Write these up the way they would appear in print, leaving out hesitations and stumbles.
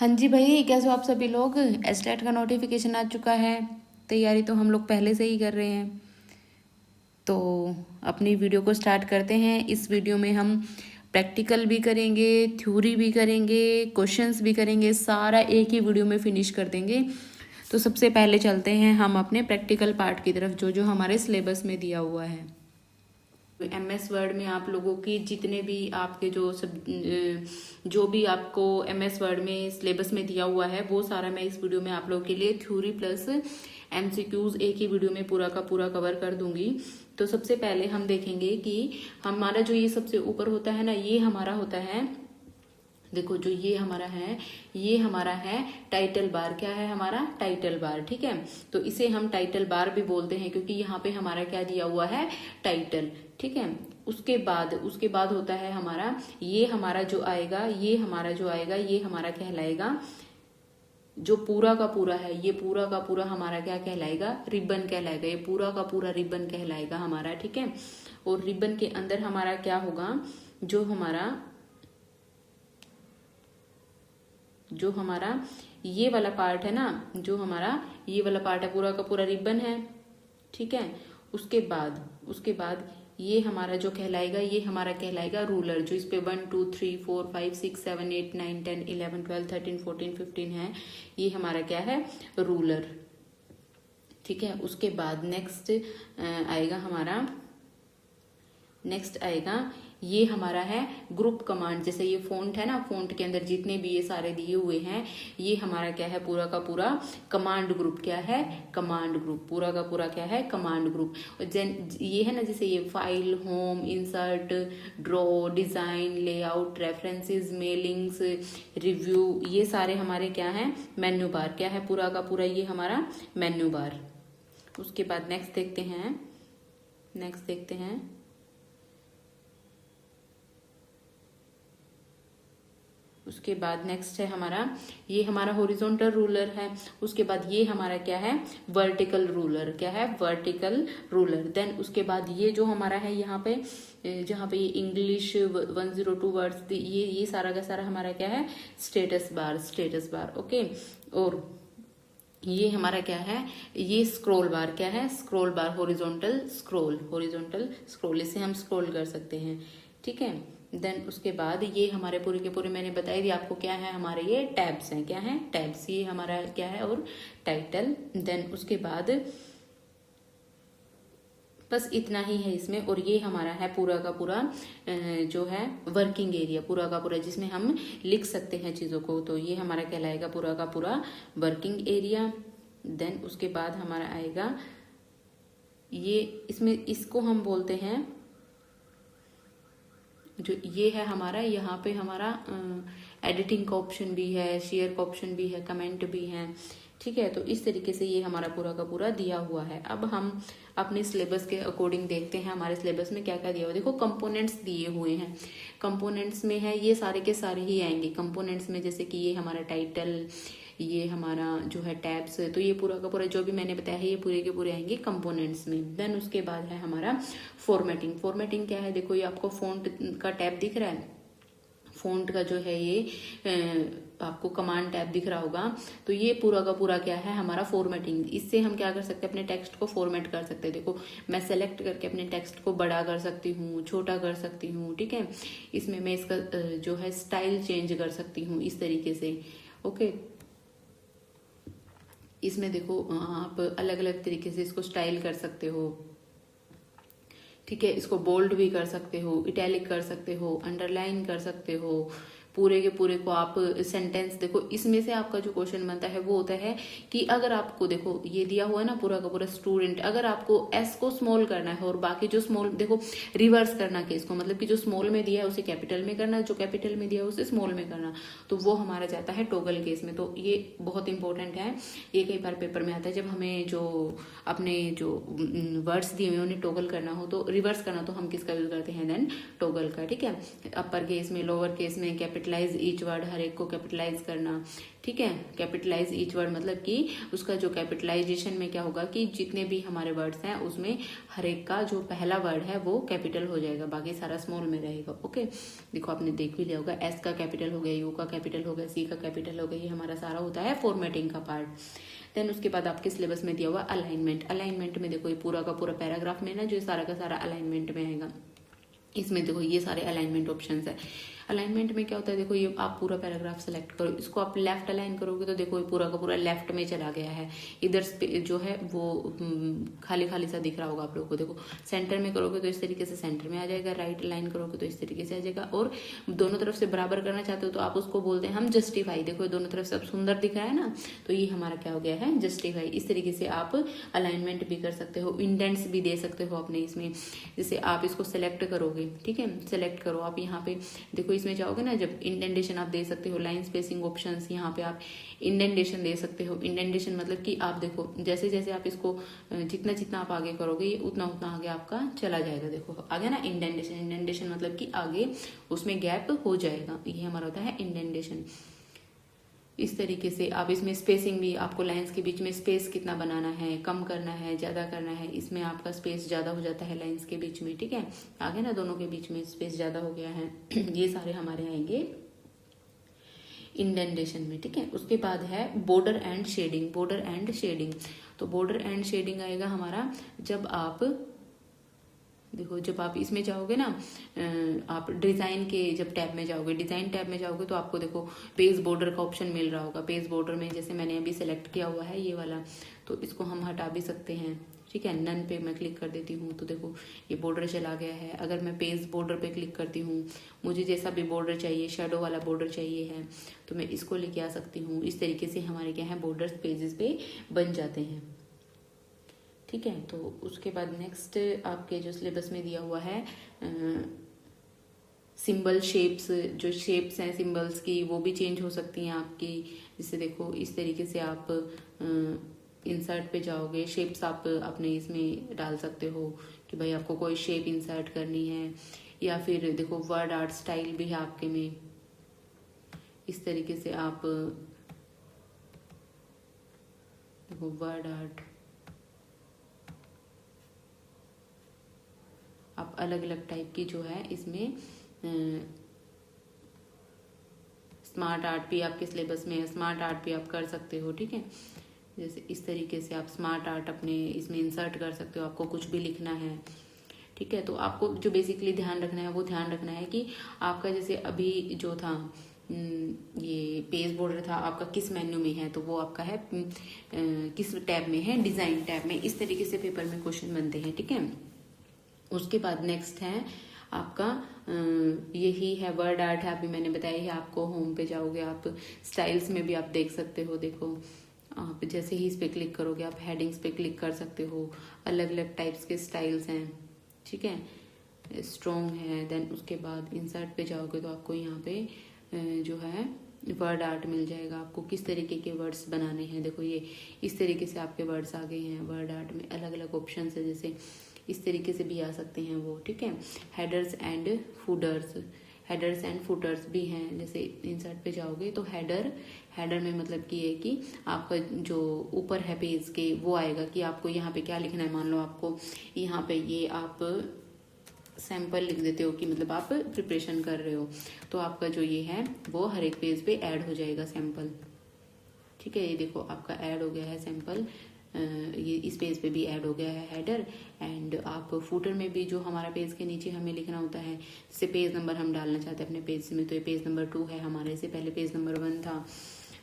हाँ जी भाई, कैसे हो आप सभी लोग। एसटेट का नोटिफिकेशन आ चुका है। तैयारी तो हम लोग पहले से ही कर रहे हैं। तो अपनी वीडियो को स्टार्ट करते हैं। इस वीडियो में हम प्रैक्टिकल भी करेंगे, थ्योरी भी करेंगे, क्वेश्चंस भी करेंगे, सारा एक ही वीडियो में फिनिश कर देंगे। तो सबसे पहले चलते हैं हम अपने प्रैक्टिकल पार्ट की तरफ, जो जो हमारे सिलेबस में दिया हुआ है। MS वर्ड में आप लोगों की जितने भी आपके जो भी आपको MS वर्ड में सिलेबस में दिया हुआ है, वो सारा मैं इस वीडियो में आप लोगों के लिए थ्योरी प्लस MCQs एक ही वीडियो में पूरा का पूरा कवर कर दूंगी। तो सबसे पहले हम देखेंगे कि हमारा जो ये सबसे ऊपर होता है ना, ये हमारा होता है, देखो जो ये हमारा है टाइटल बार। क्या है हमारा टाइटल बार, ठीक है। तो इसे हम टाइटल बार भी बोलते हैं क्योंकि यहाँ पे हमारा क्या दिया हुआ है, टाइटल, ठीक है। उसके बाद होता है हमारा, ये हमारा जो आएगा ये हमारा कहलाएगा, जो पूरा का पूरा है, ये पूरा का पूरा हमारा क्या कहलाएगा, रिबन कहलाएगा। ये पूरा का पूरा रिबन कहलाएगा हमारा, ठीक है। और रिबन के अंदर हमारा क्या होगा, जो हमारा ये वाला पार्ट है ना, जो हमारा ये वाला पार्ट है, पूरा का पूरा रिबन है, ठीक है। उसके बाद ये हमारा जो कहलाएगा, ये हमारा कहलाएगा रूलर। जो इस पे 1 2 3 4 5 6 7 8 9 10 11 12 13 14 15 है, ये हमारा क्या है, रूलर, ठीक है। उसके बाद नेक्स्ट आएगा ये हमारा है ग्रुप कमांड। जैसे ये फ़ॉन्ट है ना, फ़ॉन्ट के अंदर जितने भी ये सारे दिए हुए हैं, ये हमारा क्या है, पूरा का पूरा कमांड ग्रुप। क्या है, कमांड ग्रुप। पूरा का पूरा क्या है, कमांड ग्रुप। ये है ना, जैसे ये file, home, insert, draw, design, layout, references, mailings, review, ये सारे हमारे क्या है, मेन्यू बार। क्या है, पूरा का पूरा ये हमारा मेन्यू बार। उसके बाद नेक्स्ट देखते हैं। उसके बाद नेक्स्ट है हमारा, ये हमारा हॉरिजॉन्टल रूलर है। उसके बाद ये हमारा क्या है, वर्टिकल रूलर। क्या है, वर्टिकल रूलर। देन उसके बाद ये जो हमारा है, यहाँ पे जहाँ पे ये इंग्लिश 102 वर्ड्स, ये सारा का सारा हमारा क्या है, स्टेटस बार, ओके। और ये हमारा क्या है, ये स्क्रॉल बार। क्या है, स्क्रॉल बार, हॉरिजॉन्टल स्क्रॉल, इसे हम स्क्रॉल कर सकते हैं, ठीक है। देन उसके बाद ये हमारे पूरे के पूरे मैंने बताई दी आपको, क्या है हमारे, ये टैब्स हैं। क्या है, टैब्स। ये हमारा क्या है, और टाइटल। देन उसके बाद बस इतना ही है इसमें। और ये हमारा है पूरा का पूरा जो है वर्किंग एरिया, पूरा का पूरा, जिसमें हम लिख सकते हैं चीज़ों को। तो ये हमारा कहलाएगा पूरा का पूरा वर्किंग एरिया। देन उसके बाद हमारा आएगा ये, इसको हम बोलते हैं, जो ये है हमारा, यहाँ पे हमारा एडिटिंग का ऑप्शन भी है, शेयर का ऑप्शन भी है, कमेंट भी है, ठीक है। तो इस तरीके से ये हमारा पूरा का पूरा दिया हुआ है। अब हम अपने सिलेबस के अकॉर्डिंग देखते हैं हमारे सिलेबस में क्या क्या दिया हुआ है। देखो कंपोनेंट्स दिए हुए हैं, कंपोनेंट्स में है ये सारे के सारे ही आएंगे कंपोनेंट्स में। जैसे कि ये हमारा टाइटल, ये हमारा जो है टैब्स, तो ये पूरा का पूरा जो भी मैंने बताया है, ये पूरे के पूरे आएंगे कंपोनेंट्स में। देन उसके बाद है हमारा फॉर्मेटिंग क्या है, देखो ये आपको फ़ॉन्ट का टैब दिख रहा है, फ़ॉन्ट का जो है ये आपको कमांड टैब दिख रहा होगा। तो ये पूरा का पूरा क्या है, हमारा फॉर्मेटिंग। इससे हम क्या कर सकते हैं, अपने टेक्स्ट को फॉर्मेट कर सकते हैं। देखो मैं सेलेक्ट करके अपने टेक्स्ट को बड़ा कर सकती हूँ, छोटा कर सकती हूँ, ठीक है। इसमें मैं इसका जो है स्टाइल चेंज कर सकती हूँ इस तरीके से, ओके। इसमें देखो आप अलग अलग तरीके से इसको स्टाइल कर सकते हो, ठीक है। इसको बोल्ड भी कर सकते हो, इटैलिक कर सकते हो, अंडरलाइन कर सकते हो, पूरे के पूरे को आप सेंटेंस। देखो इसमें से आपका जो क्वेश्चन बनता है वो होता है कि अगर आपको, देखो ये दिया हुआ है ना पूरा का पूरा स्टूडेंट, अगर आपको एस को स्मॉल करना है और बाकी जो स्मॉल, देखो रिवर्स करना के इसको, मतलब कि जो स्मॉल में दिया है उसे कैपिटल में करना, जो कैपिटल में दिया है उसे स्मॉल में करना, तो वो हमारा जाता है टॉगल केस में। तो ये बहुत इंपॉर्टेंट है, ये कई बार पेपर में आता है। जब हमें जो अपने जो वर्ड्स दिए हुए उन्हें टॉगल करना हो, तो रिवर्स करना, तो हम किसका यूज करते हैं, देन टॉगल का, ठीक है। अपर केस में, लोअर केस में, कैपिटल कैपिटलाइज ईच वर्ड, हर एक को कैपिटलाइज करना, ठीक है। कैपिटलाइज ईच वर्ड मतलब कि उसका जो कैपिटलाइजेशन में क्या होगा कि जितने भी हमारे वर्ड्स हैं उसमें हर एक का जो पहला वर्ड है वो कैपिटल हो जाएगा, बाकी सारा स्मॉल में रहेगा। ओके, देखो आपने देख भी लिया होगा, एस का कैपिटल हो गया, यू का कैपिटल हो गया, सी का कैपिटल हो गया, ये हमारा सारा होता है फॉर्मेटिंग का पार्ट। देन उसके बाद आपके सिलेबस में दिया हुआ अलाइनमेंट। अलाइनमेंट में देखो ये पूरा का पूरा पैराग्राफ में ना जो सारा का सारा अलाइनमेंट में आएगा, इसमें देखो ये सारे अलाइनमेंट ऑप्शंस है। अलाइनमेंट में क्या होता है, देखो ये आप पूरा पैराग्राफ सेलेक्ट करो, इसको आप लेफ्ट अलाइन करोगे तो देखो ये पूरा का पूरा लेफ्ट में चला गया है, इधर जो है वो खाली खाली सा दिख रहा होगा आप लोगों को। देखो सेंटर में करोगे तो इस तरीके से सेंटर में आ जाएगा, राइट अलाइन करोगे तो इस तरीके से आ जाएगा, और दोनों तरफ से बराबर करना चाहते हो तो आप उसको बोलते हैं हम जस्टिफाई। देखो दोनों तरफ से अब सुंदर दिख रहा है ना, तो ये हमारा क्या हो गया है, जस्टिफाई। इस तरीके से आप अलाइनमेंट भी कर सकते हो, इंडेंट्स भी दे सकते हो अपने इसमें। जैसे आप इसको सेलेक्ट करोगे, ठीक है, सेलेक्ट करो आप, यहाँ पे देखो इसमें जाओगे ना, जब इंडेंटेशन आप दे सकते हो, लाइन स्पेसिंग ऑप्शंस, यहाँ पे आप इंडेंटेशन दे सकते हो। इंडेंटेशन मतलब कि आप देखो जैसे जैसे आप इसको जितना जितना आप आगे करोगे उतना उतना आगे आपका चला जाएगा। देखो आ गया ना इंडेंटेशन। इंडेंटेशन मतलब कि आगे उसमें गैप हो जाएगा, ये हमारा होता है इंडेंटेशन। इस तरीके से आप इसमें स्पेसिंग भी, आपको लाइंस के बीच में स्पेस कितना बनाना है, कम करना है, ज्यादा करना है, इसमें आपका स्पेस ज्यादा हो जाता है लाइंस के बीच में, ठीक है। आगे ना दोनों के बीच में स्पेस ज्यादा हो गया है ये सारे हमारे आएंगे इंडेंटेशन में, ठीक है। उसके बाद है border and shading. Border and shading, तो बॉर्डर एंड शेडिंग आएगा हमारा जब आप देखो, जब आप इसमें जाओगे ना, आप डिजाइन के जब टैब में जाओगे, डिजाइन टैब में जाओगे तो आपको देखो पेज बॉर्डर का ऑप्शन मिल रहा होगा। पेज बॉर्डर में जैसे मैंने अभी सेलेक्ट किया हुआ है ये वाला, तो इसको हम हटा भी सकते हैं, ठीक है। नन पे मैं क्लिक कर देती हूँ तो देखो ये बॉर्डर चला गया है। अगर मैं पेज बॉर्डर पे क्लिक करती हूँ, मुझे जैसा भी बॉर्डर चाहिए, शेडो वाला बॉर्डर चाहिए है, तो मैं इसको लेके आ सकती हूँ। इस तरीके से हमारे क्या है, बॉर्डर्स पेजेस पे बन जाते हैं, ठीक है। तो उसके बाद नेक्स्ट आपके जो सिलेबस में दिया हुआ है सिंबल शेप्स, जो शेप्स हैं सिंबल्स की वो भी चेंज हो सकती हैं आपकी। जैसे देखो इस तरीके से आप इंसर्ट पे जाओगे, शेप्स आप अपने इसमें डाल सकते हो कि भाई आपको कोई शेप इंसर्ट करनी है, या फिर देखो वर्ड आर्ट स्टाइल भी है आपके में। इस तरीके से आप देखो वर्ड आर्ट, आप अलग अलग टाइप की जो है इसमें स्मार्ट आर्ट भी आपके सिलेबस में है, स्मार्ट आर्ट भी आप कर सकते हो, ठीक है। जैसे इस तरीके से आप स्मार्ट आर्ट अपने इसमें इंसर्ट कर सकते हो, आपको कुछ भी लिखना है, ठीक है। तो आपको जो बेसिकली ध्यान रखना है वो ध्यान रखना है कि आपका जैसे अभी जो था ये पेज बॉर्डर था आपका किस मेन्यू में है, तो वो आपका है किस टैब में है, डिजाइन टैब में। इस तरीके से पेपर में क्वेश्चन बनते हैं, ठीक है। उसके बाद नेक्स्ट है आपका यही है वर्ड आर्ट है, अभी मैंने बताया है आपको। होम पे जाओगे आप, स्टाइल्स में भी आप देख सकते हो। देखो आप जैसे ही इस पे क्लिक करोगे आप हेडिंग्स पे क्लिक कर सकते हो, अलग अलग टाइप्स के स्टाइल्स हैं, ठीक है, स्ट्रॉन्ग है। देन उसके बाद इंसर्ट पे जाओगे तो आपको यहाँ पे जो है वर्ड आर्ट मिल जाएगा, आपको किस तरीके के वर्ड्स बनाने हैं। देखो ये इस तरीके से आपके वर्ड्स आ गए हैं वर्ड आर्ट में, अलग अलग ऑप्शन है, जैसे इस तरीके से भी आ सकते हैं वो, ठीक है। Headers and footers, headers and footers भी हैं। जैसे इंसर्ट पे जाओगे तो हेडर में मतलब कि है कि आपका जो ऊपर है पेज के वो आएगा कि आपको यहाँ पे क्या लिखना है। मान लो आपको यहाँ पे ये आप सैंपल लिख देते हो कि मतलब आप प्रिपरेशन कर रहे हो, तो आपका जो ये है वो हर एक पेज पे ऐड हो जाएगा सैंपल, ठीक है। ये देखो आपका ऐड हो गया है सैंपल, ये इस पेज पे भी ऐड हो गया है हेडर। एंड आप फुटर में भी जो हमारा पेज के नीचे हमें लिखना होता है, जैसे पेज नंबर हम डालना चाहते हैं अपने पेज में, तो ये पेज नंबर 2 है हमारे से, पहले पेज नंबर 1 था,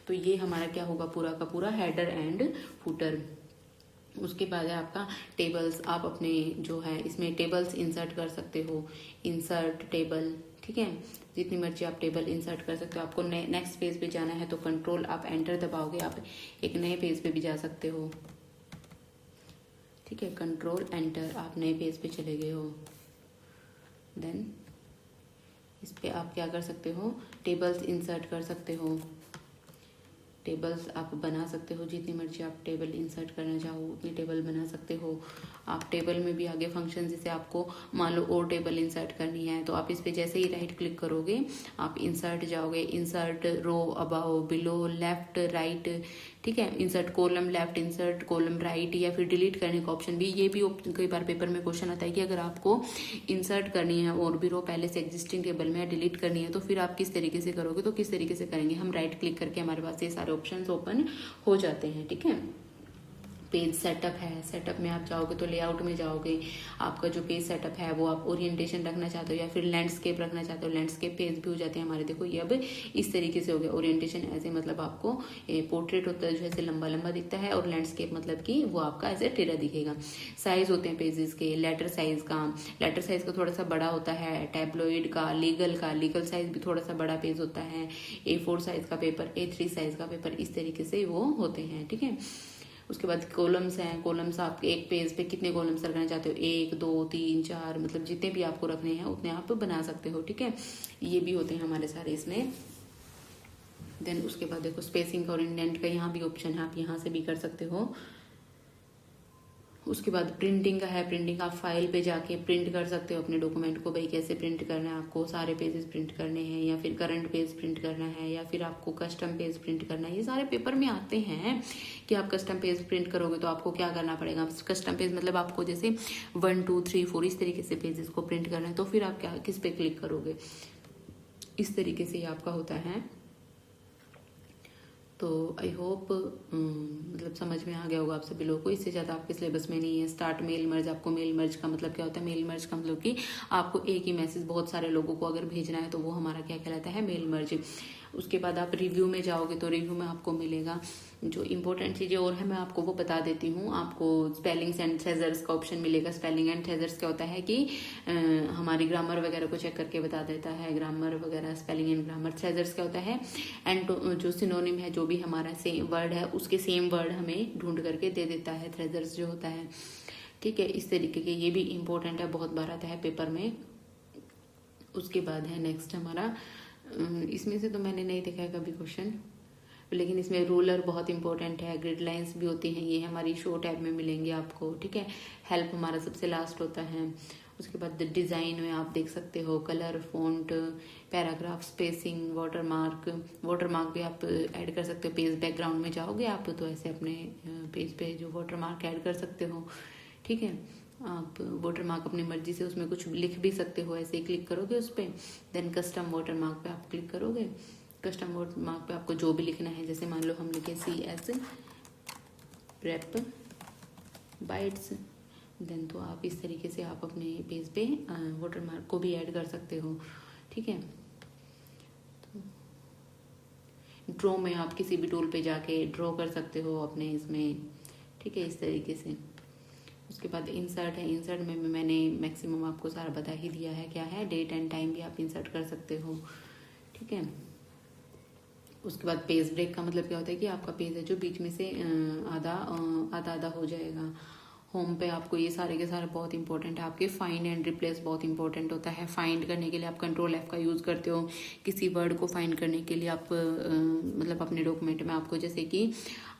तो ये हमारा क्या होगा पूरा का पूरा हेडर एंड फुटर। उसके बाद है आपका टेबल्स, आप अपने जो है इसमें टेबल्स इंसर्ट कर सकते हो, इंसर्ट टेबल, ठीक है। जितनी मर्जी आप टेबल इंसर्ट कर सकते हो। आपको नेक्स्ट पेज पे जाना है तो कंट्रोल आप एंटर दबाओगे, आप एक नए पेज पे भी जा सकते हो, ठीक है। कंट्रोल एंटर, आप नए पेज पे चले गए हो। देन इस पे आप क्या कर सकते हो, टेबल्स इंसर्ट कर सकते हो, टेबल्स आप बना सकते हो, जितनी मर्जी आप टेबल इंसर्ट करना चाहो उतनी टेबल बना सकते हो। आप टेबल में भी आगे फंक्शन, जैसे आपको मान लो और टेबल इंसर्ट करनी है तो आप इस पे जैसे ही राइट क्लिक करोगे आप इंसर्ट जाओगे, insert row, above, below, left, right, ठीक है, insert column left, insert column right, या फिर डिलीट करने का ऑप्शन भी। ये भी कई बार पेपर में क्वेश्चन आता है कि अगर आपको इंसर्ट करनी है और भी रो पहले से एग्जिस्टिंग टेबल में डिलीट करनी है तो फिर आप किस तरीके से करोगे, तो किस तरीके से करेंगे, हम राइट क्लिक करके हमारे पास ये सारे ऑप्शंस ओपन हो जाते हैं। ठीक है, पेज सेटअप है, सेटअप में आप जाओगे तो लेआउट में जाओगे, आपका जो पेज सेटअप है वो आप ओरिएंटेशन रखना चाहते हो या फिर लैंडस्केप रखना चाहते हो, लैंडस्केप पेज भी हो जाते हैं हमारे। देखो ये अब इस तरीके से हो गया, ओरिएंटेशन ऐसे मतलब आपको पोर्ट्रेट होता है जो ऐसे लंबा लंबा दिखता है, और लैंडस्केप मतलब कि वो आपका ऐसे टेढ़ा दिखेगा। साइज होते हैं पेजेस के, लेटर साइज का थोड़ा सा बड़ा होता है, टैबलॉइड का, लीगल साइज भी थोड़ा सा बड़ा पेज होता है, A4 साइज का पेपर, A3 साइज का पेपर, इस तरीके से वो होते हैं। ठीक है, उसके बाद कॉलम्स हैं, कॉलम्स आप एक पेज पे कितने कॉलम्स रखना चाहते हो, 1 2 3 4, मतलब जितने भी आपको रखने हैं उतने आप बना सकते हो। ठीक है, ये भी होते हैं हमारे सारे इसमें। देन उसके बाद देखो स्पेसिंग और इंडेंट का यहाँ भी ऑप्शन है, आप यहाँ से भी कर सकते हो। उसके बाद प्रिंटिंग का है, प्रिंटिंग आप फाइल पे जाके प्रिंट कर सकते हो अपने डॉक्यूमेंट को, भाई कैसे प्रिंट करना है आपको, सारे पेजेस प्रिंट करने हैं या फिर करंट पेज प्रिंट करना है या फिर आपको कस्टम पेज प्रिंट करना है। ये सारे पेपर में आते हैं कि आप कस्टम पेज प्रिंट करोगे तो आपको क्या करना पड़ेगा। कस्टम पेज मतलब आपको जैसे 1 2 3 4 इस तरीके से पेजेस को प्रिंट करना है, तो फिर आप क्या किस पे क्लिक करोगे, इस तरीके से आपका होता है। तो आई होप मतलब समझ में आ गया होगा आप सभी लोगों को, इससे ज़्यादा आपके सिलेबस में नहीं है। स्टार्ट मेल मर्ज, आपको मेल मर्ज का मतलब क्या होता है, मेल मर्ज का मतलब कि आपको एक ही मैसेज बहुत सारे लोगों को अगर भेजना है तो वो हमारा क्या कहलाता है, मेल मर्ज। उसके बाद आप रिव्यू में जाओगे तो रिव्यू में आपको मिलेगा जो इंपॉर्टेंट चीज़ें और है मैं आपको वो बता देती हूँ। आपको स्पेलिंग्स एंड थ्रेजर्स का ऑप्शन मिलेगा। स्पेलिंग एंड थ्रेजर्स क्या होता है कि हमारी ग्रामर वगैरह को चेक करके बता देता है, ग्रामर वगैरह, स्पेलिंग एंड ग्रामर। थ्रेजर्स क्या होता है, एंड जो सिनोनिम है, जो भी हमारा सेम वर्ड है उसके सेम वर्ड हमें ढूंढ करके दे देता है, थ्रेजर्स जो होता है। ठीक है, इस तरीके के, ये भी इम्पोर्टेंट है, बहुत बार आता है पेपर में। उसके बाद है नेक्स्ट हमारा, इसमें से तो मैंने नहीं देखा है कभी क्वेश्चन, लेकिन इसमें रूलर बहुत इंपॉर्टेंट है, ग्रिड लाइंस भी होती हैं, ये हमारी शो टैब में मिलेंगे आपको। ठीक है, हेल्प हमारा सबसे लास्ट होता है। उसके बाद डिज़ाइन में आप देख सकते हो colour, font, paragraph, spacing, watermark भी आप ऐड कर सकते हो। पेज बैकग्राउंड में जाओगे आप तो ऐसे अपने पेज पे जो वाटरमार्क ऐड कर सकते हो। ठीक है, आप वाटरमार्क अपनी मर्जी से उसमें कुछ लिख भी सकते हो, ऐसे ही क्लिक करोगे उस पर, देन कस्टम वाटरमार्क पे आप क्लिक करोगे। कस्टम वाटरमार्क पे आपको जो भी लिखना है, जैसे मान लो हम लिखे CS प्रेप बाइट्स, देन तो आप इस तरीके से आप अपने पेज पे वाटरमार्क को भी ऐड कर सकते हो। ठीक है, तो ड्रॉ में आप किसी भी टूल पे जाके ड्रॉ कर सकते हो अपने इसमें। ठीक है, इस तरीके से। उसके बाद इंसर्ट है, इंसर्ट में भी मैंने मैक्सिमम आपको सारा बता ही दिया है क्या है, डेट एंड टाइम भी आप इंसर्ट कर सकते हो। ठीक है, उसके बाद पेज ब्रेक का मतलब क्या होता है कि आपका पेज है जो बीच में से आधा हो जाएगा। होम पे आपको ये सारे के सारे बहुत इंपॉर्टेंट है। आपके फाइंड एंड रिप्लेस बहुत इंपॉर्टेंट होता है। फाइंड करने के लिए आप Ctrl+F का यूज़ करते हो, किसी वर्ड को फाइंड करने के लिए आप मतलब अपने डॉक्यूमेंट में आपको, जैसे कि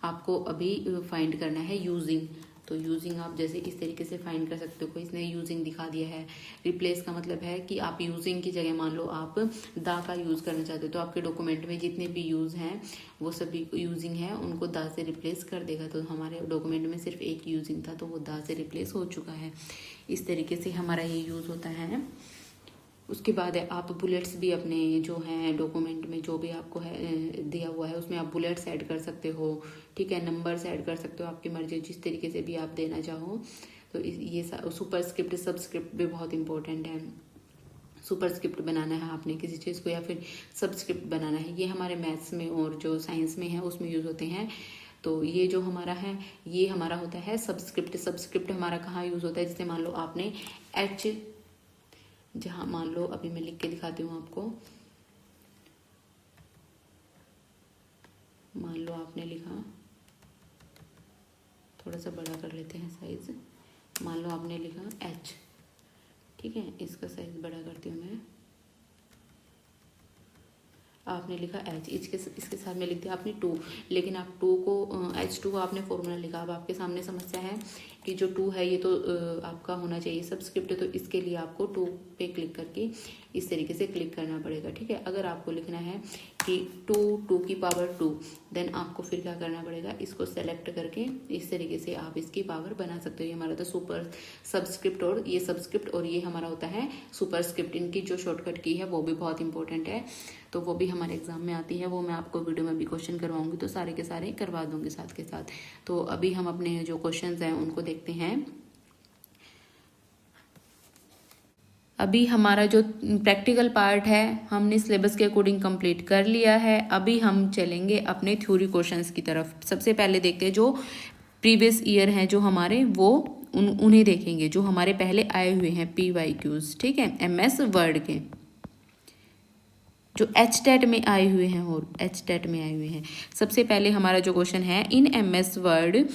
आपको अभी फाइंड करना है यूजिंग, तो यूजिंग आप जैसे इस तरीके से फाइंड कर सकते हो। इसने यूजिंग दिखा दिया है। रिप्लेस का मतलब है कि आप यूजिंग की जगह मान लो आप दा का यूज़ करना चाहते हो, तो आपके डॉक्यूमेंट में जितने भी यूज़ हैं वो सभी यूजिंग है, उनको दा से रिप्लेस कर देगा। तो हमारे डॉक्यूमेंट में सिर्फ एक यूजिंग था तो वो दा से रिप्लेस हो चुका है। इस तरीके से हमारा ये यूज़ होता है। उसके बाद है आप बुलेट्स भी अपने जो हैं डॉक्यूमेंट में जो भी आपको है दिया हुआ है उसमें आप बुलेट्स ऐड कर सकते हो। ठीक है, नंबर्स ऐड कर सकते हो, आपकी मर्जी जिस तरीके से भी आप देना चाहो। तो ये सुपरस्क्रिप्ट सबस्क्रिप्ट भी बहुत इंपॉर्टेंट है। सुपरस्क्रिप्ट बनाना है आपने किसी चीज़ को या फिर सबस्क्रिप्ट बनाना है, ये हमारे मैथ्स में और जो साइंस में है उसमें यूज़ होते हैं। तो ये जो हमारा है ये हमारा होता है सबस्क्रिप्ट। सबस्क्रिप्ट हमारा कहाँ यूज़ होता है, जैसे मान लो आपने H, जहाँ मान लो अभी मैं लिख के दिखाती हूँ आपको, मान लो आपने लिखा, थोड़ा सा बड़ा कर लेते हैं साइज, मान लो आपने लिखा H। ठीक है, इसका साइज बड़ा करती हूँ मैं, आपने लिखा एच, इसके साथ में लिख दिया आपने 2, लेकिन आप 2 को H2 आपने फॉर्मूला लिखा। अब आपके सामने समस्या है कि जो 2 है ये तो आपका होना चाहिए सबस्क्रिप्ट, तो इसके लिए आपको 2 पे क्लिक करके इस तरीके से क्लिक करना पड़ेगा, ठीक है। अगर आपको लिखना है कि 2 की पावर 2, देन आपको फिर क्या करना पड़ेगा, इसको सेलेक्ट करके इस तरीके से आप इसकी पावर बना सकते हो। ये हमारा था सुपर सबस्क्रिप्ट, और ये सबस्क्रिप्ट और ये हमारा होता है सुपर स्क्रिप्ट। इनकी जो शॉर्टकट की है वो भी बहुत इंपॉर्टेंट है, तो वो भी हमारे एग्जाम में आती है। वो मैं आपको वीडियो में भी क्वेश्चन करवाऊंगी, तो सारे के सारे करवा दूंगी साथ के साथ। तो अभी हम अपने जो क्वेश्चन हैं उनको देखते हैं। अभी हमारा जो प्रैक्टिकल पार्ट है हमने सिलेबस के अकॉर्डिंग कंप्लीट कर लिया है। अभी हम चलेंगे अपने थ्योरी क्वेश्चंस की तरफ। सबसे पहले देखते हैं जो प्रीवियस ईयर हैं जो हमारे, वो उन्हें देखेंगे जो हमारे पहले आए हुए हैं PYQs, ठीक है, MS वर्ड के जो HTET में आए हुए हैं और HTET में आए हुए हैं। सबसे पहले हमारा जो क्वेश्चन है, in MS word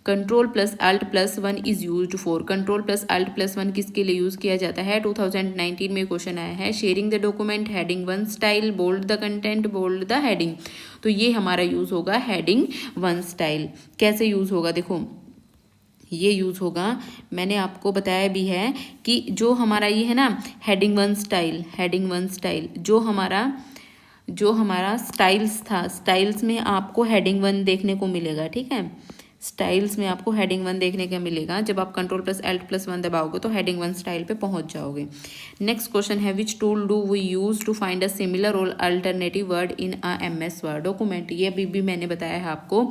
Ctrl+Alt+1 is used for. Ctrl+Alt+1 किसके लिए यूज किया जाता है? 2019 में क्वेश्चन आया है। Sharing the document, heading 1 style, bold the content, bold the heading. तो ये हमारा यूज होगा हेडिंग 1 स्टाइल। कैसे यूज होगा, देखो ये यूज होगा, मैंने आपको बताया भी है कि जो हमारा ये है ना हेडिंग 1 स्टाइल, हेडिंग 1 स्टाइल जो हमारा स्टाइल्स था, स्टाइल्स में आपको हेडिंग 1 देखने को मिलेगा, ठीक है। स्टाइल्स में आपको हेडिंग 1 देखने का मिलेगा। जब आप Ctrl+Alt+1 दबाओगे तो हेडिंग 1 स्टाइल पे पहुंच जाओगे। नेक्स्ट क्वेश्चन है, which tool do we use to find a similar or alternative word in a MS word document. ये अभी भी मैंने बताया है आपको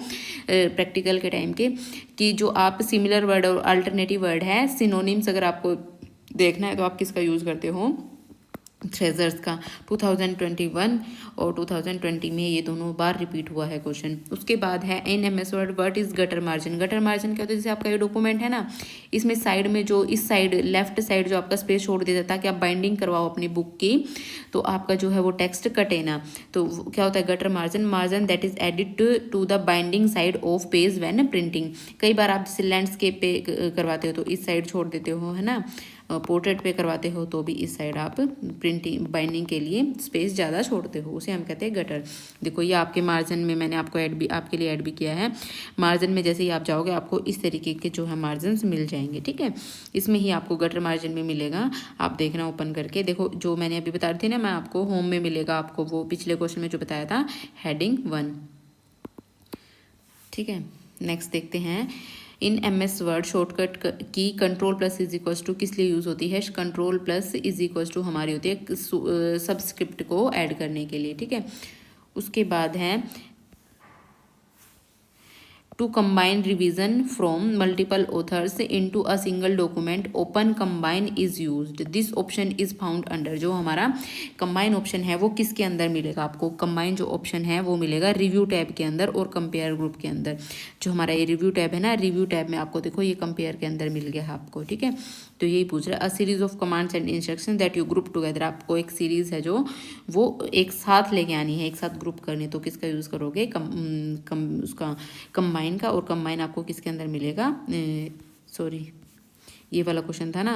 प्रैक्टिकल के टाइम के, कि जो आप सिमिलर वर्ड और अल्टरनेटिव वर्ड है, सिनोनिम्स अगर आपको देखना है तो आप किसका यूज़ करते हो? थ्रेजर्स का। 2021 और 2020 में ये दोनों बार रिपीट हुआ है क्वेश्चन। उसके बाद है in MS word what is gutter margin. Gutter margin क्या होता है? जैसे आपका ये डॉक्यूमेंट है ना, इसमें साइड में जो इस साइड लेफ्ट साइड जो आपका स्पेस छोड़ देता है ताकि आप बाइंडिंग करवाओ अपनी बुक की, तो आपका जो है वो टेक्स्ट कटे ना, तो क्या होता है gutter margin? Margin that is added to the binding side of page when printing. कई बार आप जैसे लैंडस्केप पे करवाते हो तो इस साइड छोड़ देते हो, है ना, पोर्ट्रेट पे करवाते हो तो भी इस साइड आप प्रिंटिंग बाइंडिंग के लिए स्पेस ज़्यादा छोड़ते हो, उसे हम कहते हैं गटर। देखो ये आपके मार्जिन में मैंने आपको आपके लिए ऐड भी किया है। मार्जिन में जैसे ही आप जाओगे आपको इस तरीके के जो है मार्जिन मिल जाएंगे, ठीक है। इसमें ही आपको गटर मार्जिन में मिलेगा, आप देखना ओपन करके। देखो जो मैंने अभी बता रही थी ना मैं आपको, होम में मिलेगा आपको वो पिछले क्वेश्चन में जो बताया था हेडिंग 1, ठीक है। नेक्स्ट देखते हैं, इन MS वर्ड शॉर्टकट की Ctrl+ इज इक्वल टू किस लिए यूज़ होती है? Ctrl+ इज इक्वल टू हमारी होती है सबस्क्रिप्ट को ऐड करने के लिए, ठीक है। उसके बाद है to combine revision from multiple authors into a single document, open combine is used. This option is found under। जो हमारा combine option है वो किसके अंदर मिलेगा आपको? combine जो option है वो मिलेगा रिव्यू टैब के अंदर और कंपेयर ग्रुप के अंदर। जो हमारा ये रिव्यू टैब है ना, रिव्यू टैब में आपको देखो ये कंपेयर के अंदर मिल गया है आपको, ठीक है। तो यही पूछ रहा है, अ series of commands and instruction that you group together. आपको एक सीरीज है जो वो एक साथ लेके आनी है, एक साथ ग्रुप करनी, तो किसका यूज़ करोगे? उसका कंबाइन का। और कंबाइन आपको किसके अंदर मिलेगा? सॉरी ये वाला क्वेश्चन था ना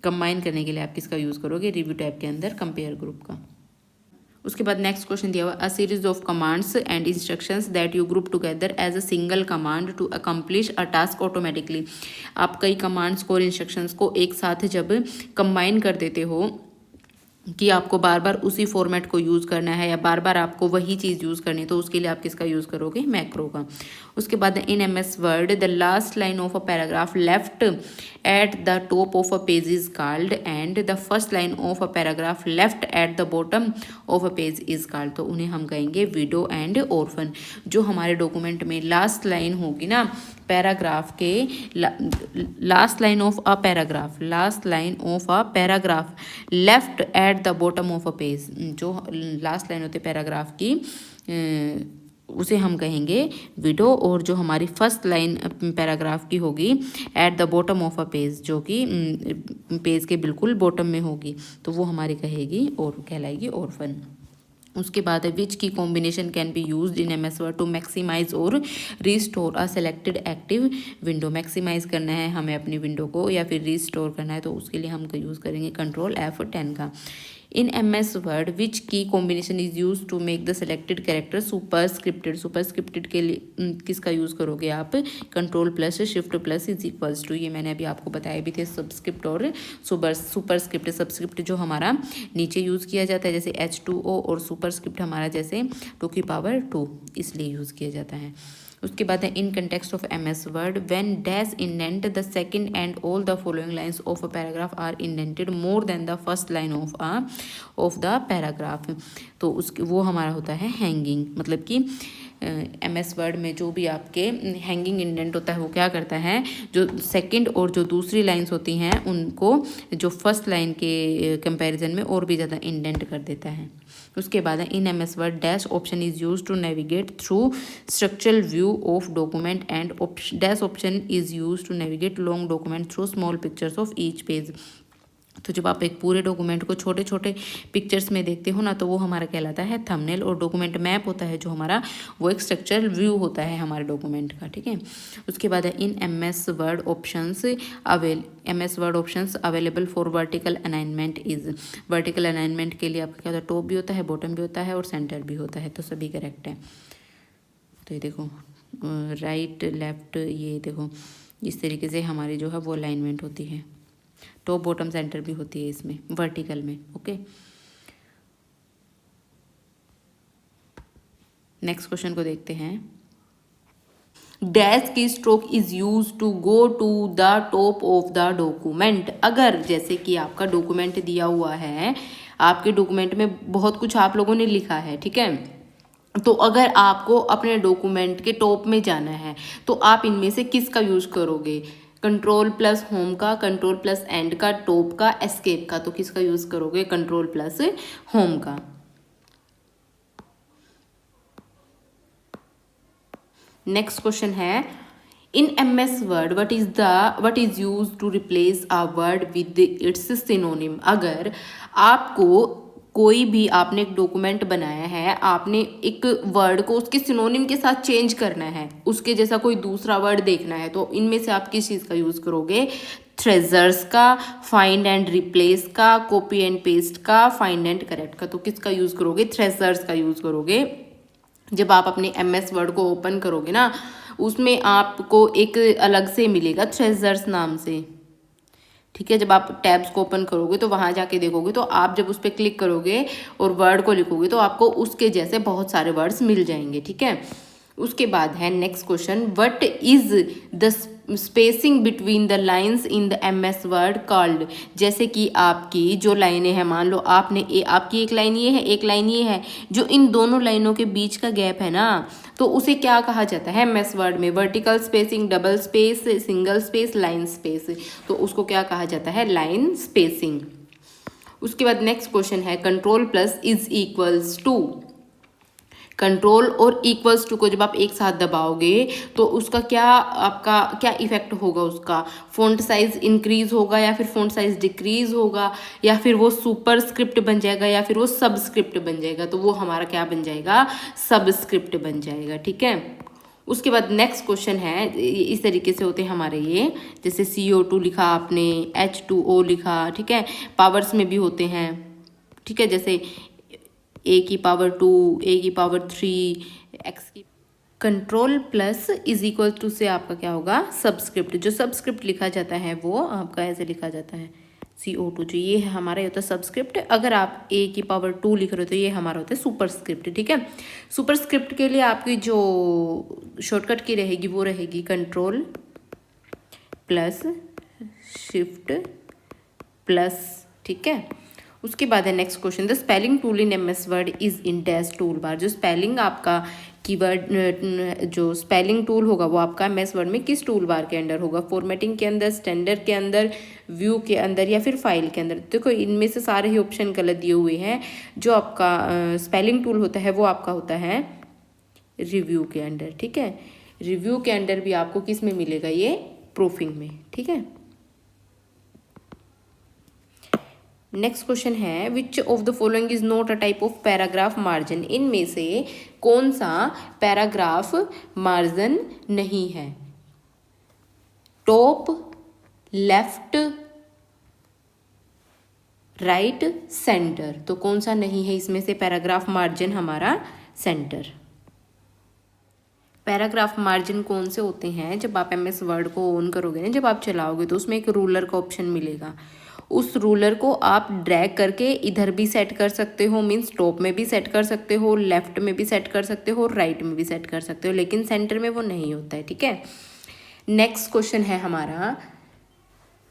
कंबाइन करने के लिए आप किसका यूज़ करोगे? रिव्यू टैब के अंदर कंपेयर ग्रुप का। उसके बाद नेक्स्ट क्वेश्चन दिया हुआ, a series of commands and instructions that you group together as a single command to accomplish a task automatically. आप कई कमांड्स को और इंस्ट्रक्शंस को एक साथ जब कंबाइन कर देते हो कि आपको बार बार उसी फॉर्मेट को यूज़ करना है या बार बार आपको वही चीज़ यूज़ करनी है, तो उसके लिए आप किसका यूज़ करोगे? मैक्रो का। उसके बाद इन MS word the last line of a paragraph left at the top of a page is called and the first line of a paragraph left eight the bottom of a page is called. तो उन्हें हम कहेंगे window and orphan. जो हमारे document में last line होगी ना paragraph के, last line of a paragraph, last line of a paragraph left eight the bottom of a page, जो लास्ट लाइन होती है पैराग्राफ की उसे हम कहेंगे विडो। और जो हमारी फर्स्ट लाइन पैराग्राफ की होगी eight the bottom of a page, जो कि पेज के बिल्कुल बॉटम में होगी, तो वो हमारी कहेगी और कहलाएगी ऑर्फन। उसके बाद है which key combination can be used in MS word to maximise और restore a selected active window. Maximise करना है हमें अपनी विंडो को या फिर रिस्टोर करना है, तो उसके लिए हम यूज़ करेंगे Ctrl+F10 का। इन MS word which key combination is use to make the selected character superscripted. Superscripted के लिए किसका यूज़ करोगे आप, control plus shift plus is equals to, ये मैंने अभी आपको बताए भी थे, सबस्क्रिप्ट और सुपरस्क्रिप्ट। सबस्क्रिप्ट जो हमारा नीचे यूज़ किया जाता है जैसे H2O, और सुपरस्क्रिप्ट हमारा जैसे 2 की पावर 2, इसलिए यूज़ किया जाता है। उसके बाद है in context of MS word when dash indent the second and all the following lines of a paragraph are indented more than the first line of the paragraph. तो उसके वो हमारा होता है हैंगिंग, मतलब कि MS वर्ड में जो भी आपके हैंगिंग इंडेंट होता है वो क्या करता है, जो सेकंड और जो दूसरी लाइंस होती हैं उनको जो फर्स्ट लाइन के कंपैरिजन में और भी ज़्यादा इंडेंट कर देता है। उसके बाद है in MS word dash option is use to navigate through structural view of document and dash option is use to navigate long document through small pictures of each page. तो जब आप एक पूरे डॉक्यूमेंट को छोटे छोटे पिक्चर्स में देखते हो ना, तो वो हमारा कहलाता है थंबनेल। और डॉक्यूमेंट मैप होता है जो हमारा, वो एक स्ट्रक्चरल व्यू होता है हमारे डॉक्यूमेंट का, ठीक है। उसके बाद है in MS word options available for vertical alignment is. Vertical alignment के लिए आपका क्या होता है, टॉप भी होता है, बॉटम भी होता है और सेंटर भी होता है, तो सभी करेक्ट है। तो ये देखो राइट लेफ्ट, ये देखो इस तरीके से हमारी जो है वो अलाइनमेंट होती है, टॉप बॉटम सेंटर भी होती है इसमें वर्टिकल में। ओके, नेक्स्ट क्वेश्चन को देखते हैं। Dash keystroke is use to go to the top of the document. अगर जैसे कि आपका डॉक्यूमेंट दिया हुआ है, आपके डॉक्यूमेंट में बहुत कुछ आप लोगों ने लिखा है, ठीक है, तो अगर आपको अपने डॉक्यूमेंट के टॉप में जाना है तो आप इनमें से किसका यूज करोगे, कंट्रोल प्लस होम का, कंट्रोल प्लस एंड का, टॉप का, एस्केप का, तो किसका यूज करोगे, कंट्रोल प्लस होम का। नेक्स्ट क्वेश्चन है in MS word what is use to replace a word with its synonym. अगर आपको कोई भी, आपने एक डॉक्यूमेंट बनाया है, आपने एक वर्ड को उसके सिनोनिम के साथ चेंज करना है, उसके जैसा कोई दूसरा वर्ड देखना है, तो इनमें से आप किस चीज़ का यूज़ करोगे, ट्रेजर्स का, फाइंड एंड रिप्लेस का, कॉपी एंड पेस्ट का, फाइंड एंड करेक्ट का। तो किसका यूज़ करोगे, ट्रेजर्स का यूज़ करोगे। जब आप अपने MS वर्ड को ओपन करोगे ना, उसमें आपको एक अलग से मिलेगा ट्रेजर्स नाम से, ठीक है। जब आप टैब्स को ओपन करोगे तो वहाँ जाके देखोगे, तो आप जब उस पर क्लिक करोगे और वर्ड को लिखोगे तो आपको उसके जैसे बहुत सारे वर्ड्स मिल जाएंगे, ठीक है। उसके बाद है next question, what is the spacing between the lines in the MS word called. जैसे कि आपकी जो लाइनें हैं, मान लो आपने आपकी एक लाइन ये है, एक लाइन ये है, जो इन दोनों लाइनों के बीच का गैप है ना, तो उसे क्या कहा जाता है MS वर्ड में, vertical spacing, double space, single space, line space, तो उसको क्या कहा जाता है, लाइन स्पेसिंग। उसके बाद next question is control plus is equals to. Control और इक्वल्स टू को जब आप एक साथ दबाओगे तो उसका क्या इफेक्ट होगा, उसका फ़ॉन्ट साइज इंक्रीज होगा या फिर फ़ॉन्ट साइज डिक्रीज होगा, या फिर वो सुपर स्क्रिप्ट बन जाएगा या फिर वो सबस्क्रिप्ट बन जाएगा। तो वो हमारा क्या बन जाएगा, सबस्क्रिप्ट बन जाएगा, ठीक है। उसके बाद नेक्स्ट क्वेश्चन है, इस तरीके से होते हैं हमारे ये, जैसे CO2 लिखा आपने, H2O लिखा, ठीक है, पावर्स में भी होते हैं, ठीक है, जैसे A की पावर 2, A की पावर 3, X की। Control plus is equal to से आपका क्या होगा, सबस्क्रिप्ट। जो सबस्क्रिप्ट लिखा जाता है वो आपका ऐसे लिखा जाता है CO2, जो ये है हमारा ये होता है सबस्क्रिप्ट। अगर आप A की पावर 2 लिख रहे हो तो ये हमारा होता है सुपरस्क्रिप्ट, ठीक है। सुपरस्क्रिप्ट के लिए आपकी जो शॉर्टकट की रहेगी वो रहेगी कंट्रोल प्लस शिफ्ट प्लस, ठीक है। उसके बाद है next question, the spelling tool in MS word is in dash tool bar. जो स्पेलिंग आपका कीवर्ड, जो स्पेलिंग टूल होगा वो आपका MS वर्ड में किस टूल बार के अंदर होगा, फॉर्मेटिंग के अंदर, स्टैंडर्ड के अंदर, व्यू के अंदर या फिर फाइल के अंदर। देखो इनमें से सारे ही ऑप्शन गलत दिए हुए हैं। जो आपका स्पेलिंग टूल होता है वो आपका होता है रिव्यू के अंदर, ठीक है। रिव्यू के अंदर भी आपको किस में मिलेगा, ये प्रूफिंग में, ठीक है। नेक्स्ट क्वेश्चन है which of the following is not a type of paragraph margin. इनमें से कौन सा पैराग्राफ मार्जिन नहीं है, टॉप, लेफ्ट, राइट सेंटर। तो कौन सा नहीं है इसमें से पैराग्राफ मार्जिन हमारा सेंटर। पैराग्राफ मार्जिन कौन से होते हैं, जब आप MS वर्ड को ऑन करोगे ना, जब आप चलाओगे तो उसमें एक रूलर का ऑप्शन मिलेगा। उस रूलर को आप ड्रैग करके इधर भी सेट कर सकते हो, मीन्स टॉप में भी सेट कर सकते हो, लेफ्ट में भी सेट कर सकते हो, राइट में भी सेट कर सकते हो, लेकिन सेंटर में वो नहीं होता है। ठीक है, नेक्स्ट क्वेश्चन है हमारा,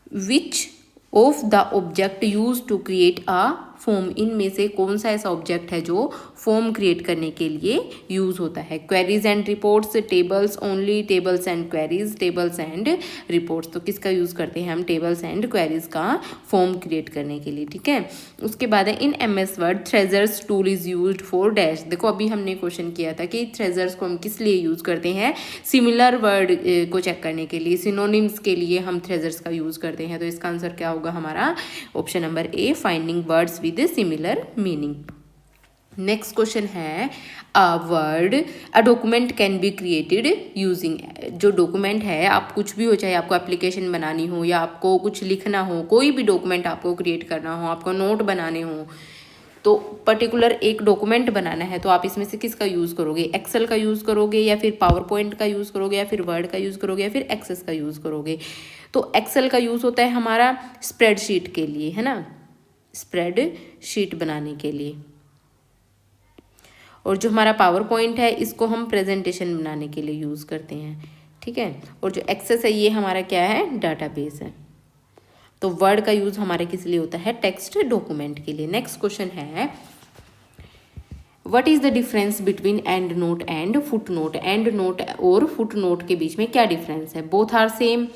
which of the object use to create a form. इनमें से कौन सा ऐसा ऑब्जेक्ट है जो फॉर्म क्रिएट करने के लिए यूज होता है। Queries and reports, tables only, tables and queries, tables and reports. तो किसका यूज करते हैं हम, टेबल्स एंड क्वेरीज का फॉर्म क्रिएट करने के लिए। ठीक है, उसके बाद है in MS word thesaurus tool is used for dash. देखो अभी हमने क्वेश्चन किया था कि थ्रेजर्स को हम किस लिए यूज करते हैं, सिमिलर वर्ड को चेक करने के लिए, सिनोनिम्स के लिए हम थ्रेजर्स का यूज करते हैं। तो इसका आंसर क्या होगा हमारा, option number A, finding words with similar meaning. Next question है, a word a document can be created using. जो डॉक्यूमेंट है, आप कुछ भी हो, चाहे आपको एप्लीकेशन बनानी हो या आपको कुछ लिखना हो, कोई भी डॉक्यूमेंट आपको क्रिएट करना हो, आपको नोट बनाने हो, तो पर्टिकुलर एक डॉक्यूमेंट बनाना है, तो आप इसमें से किसका यूज़ करोगे, एक्सेल का यूज़ करोगे या फिर पावर पॉइंट का यूज़ करोगे या फिर वर्ड का यूज़ करोगे या फिर एक्सेस का यूज़ करोगे। तो एक्सेल का यूज़ होता है हमारा स्प्रेडशीट के लिए, है ना, स्प्रेड शीट बनाने के लिए। और जो हमारा पावर पॉइंट है, इसको हम प्रेजेंटेशन बनाने के लिए यूज़ करते हैं। ठीक है, और जो एक्सेस है ये हमारा क्या है, डाटाबेस है। तो वर्ड का यूज़ हमारे किस लिए होता है, टेक्स्ट डॉक्यूमेंट के लिए। नेक्स्ट क्वेश्चन है, what is the difference between end note and foot note. End note और फुट नोट के बीच में क्या डिफरेंस है, both are same.